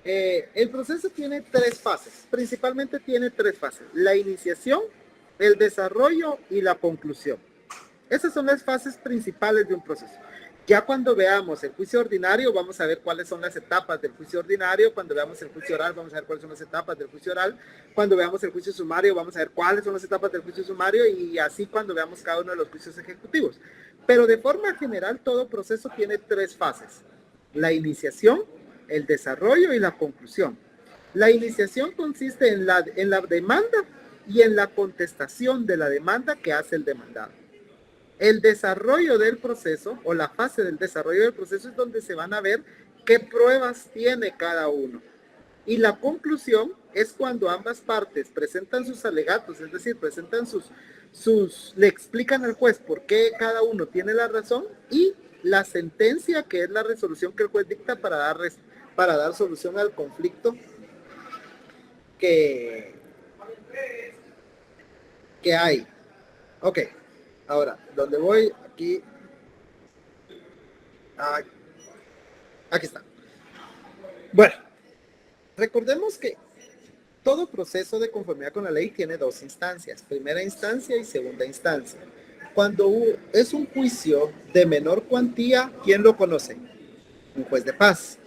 Speaker 1: El proceso tiene 3 fases, principalmente tiene 3 fases, la iniciación, el desarrollo y la conclusión. Esas son las fases principales de un proceso. Ya cuando veamos el juicio ordinario, vamos a ver cuáles son las etapas del juicio ordinario. Cuando veamos el juicio oral, vamos a ver cuáles son las etapas del juicio oral. Cuando veamos el juicio sumario, vamos a ver cuáles son las etapas del juicio sumario y así cuando veamos cada uno de los juicios ejecutivos. Pero de forma general, todo proceso tiene 3 fases. La iniciación, el desarrollo y la conclusión. La iniciación consiste en la demanda y en la contestación de la demanda que hace el demandado. El desarrollo del proceso o la fase del desarrollo del proceso es donde se van a ver qué pruebas tiene cada uno. Y la conclusión es cuando ambas partes presentan sus alegatos, es decir, presentan le explican al juez por qué cada uno tiene la razón, y la sentencia, que es la resolución que el juez dicta para dar solución al conflicto que hay. Ok, ahora, ¿dónde voy? Aquí. Aquí está. Bueno, recordemos que todo proceso de conformidad con la ley tiene dos instancias, primera instancia y segunda instancia. Cuando es un juicio de menor cuantía, ¿quién lo conoce? Un juez de paz.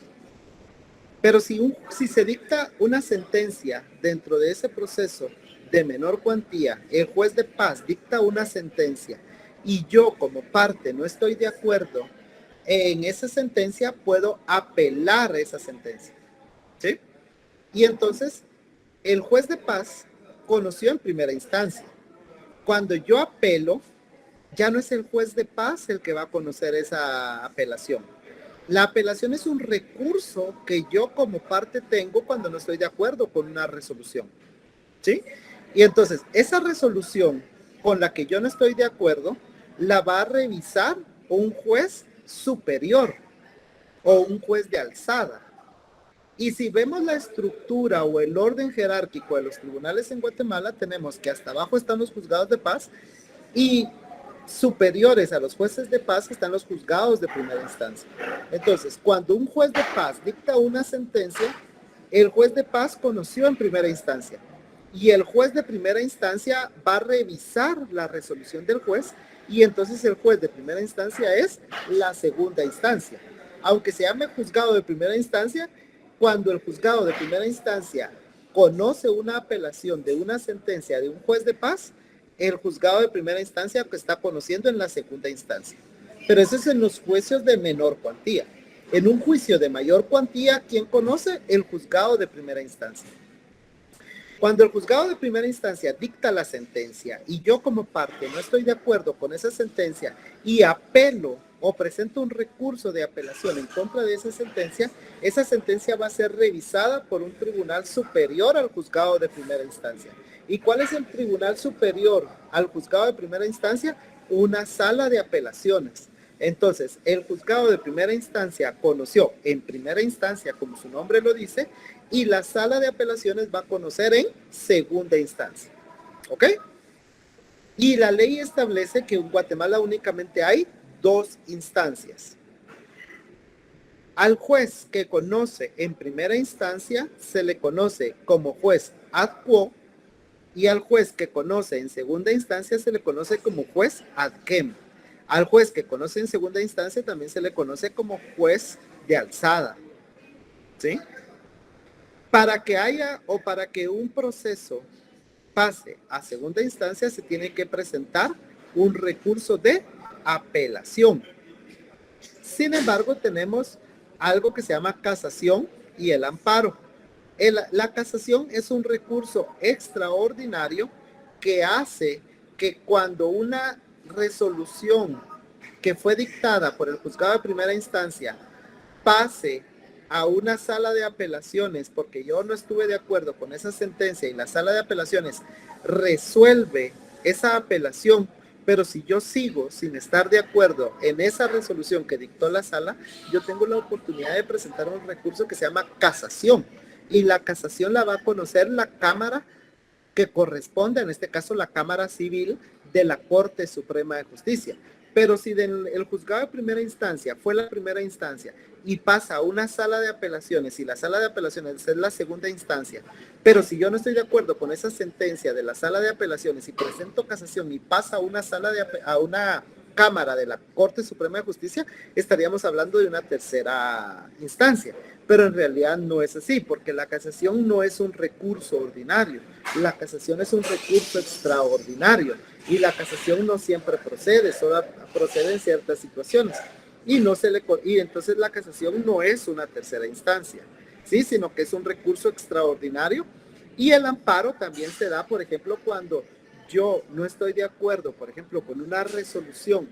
Speaker 1: Pero si se dicta una sentencia dentro de ese proceso de menor cuantía, el juez de paz dicta una sentencia y yo como parte no estoy de acuerdo en esa sentencia, puedo apelar esa sentencia, ¿sí? Y entonces el juez de paz conoció en primera instancia. Cuando yo apelo, ya no es el juez de paz el que va a conocer esa apelación. La apelación es un recurso que yo como parte tengo cuando no estoy de acuerdo con una resolución, ¿sí? Y entonces esa resolución con la que yo no estoy de acuerdo la va a revisar un juez superior o un juez de alzada. Y si vemos la estructura o el orden jerárquico de los tribunales en Guatemala, tenemos que hasta abajo están los juzgados de paz y superiores a los jueces de paz están los juzgados de primera instancia. Entonces, cuando un juez de paz dicta una sentencia, el juez de paz conoció en primera instancia y el juez de primera instancia va a revisar la resolución del juez, y entonces el juez de primera instancia es la segunda instancia. Aunque se llame juzgado de primera instancia, cuando el juzgado de primera instancia conoce una apelación de una sentencia de un juez de paz, el juzgado de primera instancia que está conociendo en la segunda instancia. Pero eso es en los juicios de menor cuantía. En un juicio de mayor cuantía, ¿quién conoce? El juzgado de primera instancia. Cuando el juzgado de primera instancia dicta la sentencia y yo como parte no estoy de acuerdo con esa sentencia y apelo o presento un recurso de apelación en contra de esa sentencia va a ser revisada por un tribunal superior al juzgado de primera instancia. ¿Y cuál es el tribunal superior al juzgado de primera instancia? Una sala de apelaciones. Entonces, el juzgado de primera instancia conoció en primera instancia, como su nombre lo dice, y la sala de apelaciones va a conocer en segunda instancia. ¿Ok? Y la ley establece que en Guatemala únicamente hay dos instancias. Al juez que conoce en primera instancia se le conoce como juez ad quo, y al juez que conoce en segunda instancia se le conoce como juez ad quem. Al juez que conoce en segunda instancia también se le conoce como juez de alzada, ¿sí? Para que haya o para que un proceso pase a segunda instancia se tiene que presentar un recurso de apelación. Sin embargo, tenemos algo que se llama casación y el amparo. La casación es un recurso extraordinario que hace que cuando una resolución que fue dictada por el juzgado de primera instancia pase a una sala de apelaciones porque yo no estuve de acuerdo con esa sentencia y la sala de apelaciones resuelve esa apelación, pero si yo sigo sin estar de acuerdo en esa resolución que dictó la sala, yo tengo la oportunidad de presentar un recurso que se llama casación, y la casación la va a conocer la Cámara que corresponde, en este caso la Cámara Civil de la Corte Suprema de Justicia. Pero si el juzgado de primera instancia fue la primera instancia y pasa a una sala de apelaciones y la sala de apelaciones es la segunda instancia, pero si yo no estoy de acuerdo con esa sentencia de la sala de apelaciones y presento casación y pasa a una a una Cámara de la Corte Suprema de Justicia, estaríamos hablando de una tercera instancia. Pero en realidad no es así, porque la casación no es un recurso ordinario, la casación es un recurso extraordinario, y la casación no siempre procede, solo procede en ciertas situaciones, y entonces la casación no es una tercera instancia, ¿sí? Sino que es un recurso extraordinario. Y el amparo también se da, por ejemplo, cuando yo no estoy de acuerdo, por ejemplo, con una resolución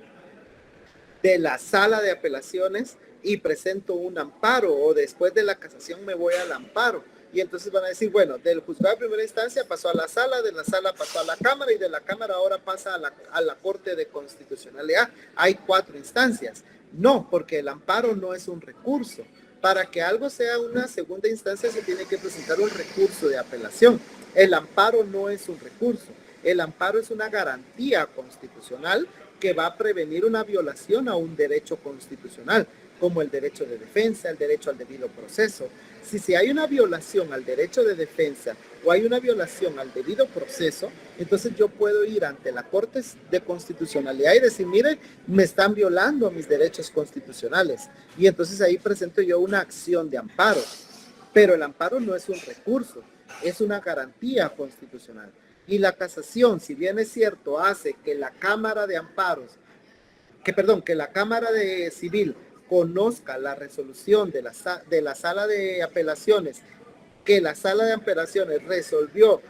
Speaker 1: de la sala de apelaciones y presento un amparo, o después de la casación me voy al amparo, y entonces van a decir, bueno, del juzgado de primera instancia pasó a la sala, de la sala pasó a la Cámara y de la Cámara ahora pasa a la Corte de Constitucionalidad. Hay 4 instancias. No, porque el amparo no es un recurso. Para que algo sea una segunda instancia se tiene que presentar un recurso de apelación. El amparo no es un recurso. El amparo es una garantía constitucional que va a prevenir una violación a un derecho constitucional, como el derecho de defensa, el derecho al debido proceso. Si hay una violación al derecho de defensa o hay una violación al debido proceso, entonces yo puedo ir ante la Corte de Constitucionalidad y decir, mire, me están violando mis derechos constitucionales. Y entonces ahí presento yo una acción de amparo. Pero el amparo no es un recurso, es una garantía constitucional. Y la casación, si bien es cierto, hace que la Cámara de Amparos, que la Cámara de Civil conozca la resolución de la Sala de Apelaciones, que la Sala de Apelaciones resolvió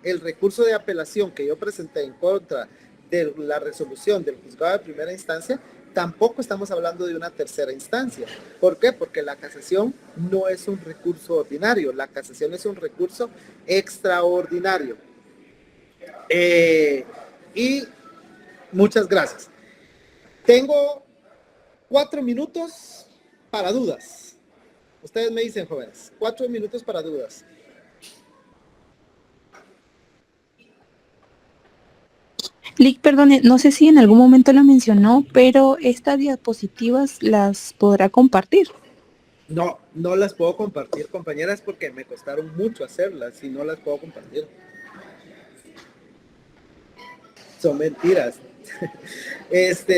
Speaker 1: el recurso de apelación que yo presenté en contra de la resolución del juzgado de primera instancia, tampoco estamos hablando de una tercera instancia. ¿Por qué? Porque la casación no es un recurso ordinario, la casación es un recurso extraordinario. Y muchas gracias. Tengo 4 minutos para dudas. Ustedes me dicen, jóvenes, 4 minutos para dudas.
Speaker 2: Lick, perdone, no sé si en algún momento lo mencionó, pero estas diapositivas las podrá compartir.
Speaker 1: No, no las puedo compartir, compañeras, porque me costaron mucho hacerlas y no las puedo compartir. Son mentiras.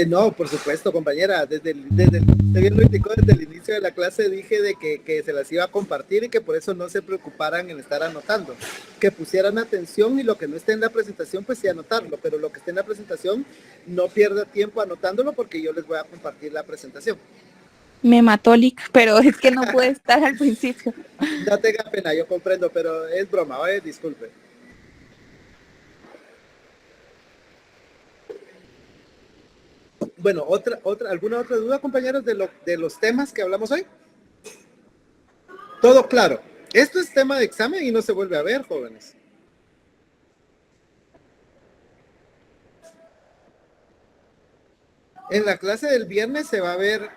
Speaker 1: No, por supuesto, compañera, usted bien lo indicó desde el inicio de la clase, dije de que se las iba a compartir y que por eso no se preocuparan en estar anotando, que pusieran atención y lo que no esté en la presentación pues sí anotarlo, pero lo que esté en la presentación no pierda tiempo anotándolo porque yo les voy a compartir la presentación.
Speaker 2: Me mató Lick, pero es que no puede estar al principio.
Speaker 1: No tenga pena, yo comprendo, pero es broma, ¿vale? Disculpe. Bueno, ¿alguna otra duda, compañeros, de los temas que hablamos hoy? Todo claro. Esto es tema de examen y no se vuelve a ver, jóvenes. En la clase del viernes se va a ver,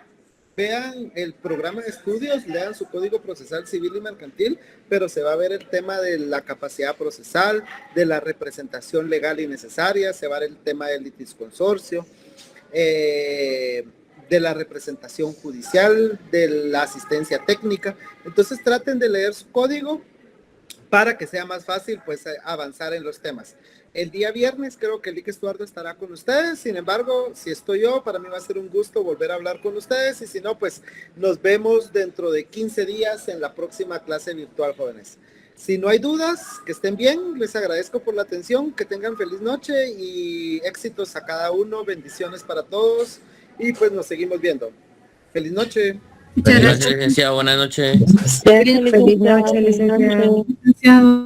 Speaker 1: vean el programa de estudios, lean su código procesal civil y mercantil, pero se va a ver el tema de la capacidad procesal, de la representación legal y necesaria, se va a ver el tema del litisconsorcio, de la representación judicial, de la asistencia técnica. Entonces traten de leer su código para que sea más fácil pues avanzar en los temas. El día viernes creo que Lick Estuardo estará con ustedes, sin embargo, si estoy yo, para mí va a ser un gusto volver a hablar con ustedes y si no, pues nos vemos dentro de 15 días en la próxima clase virtual, jóvenes. Si no hay dudas, que estén bien, les agradezco por la atención, que tengan feliz noche y éxitos a cada uno, bendiciones para todos y pues nos seguimos viendo. Feliz noche.
Speaker 12: Muchas gracias, licenciado. Buenas noches.
Speaker 2: Feliz noche, licenciado.
Speaker 11: Licenciado.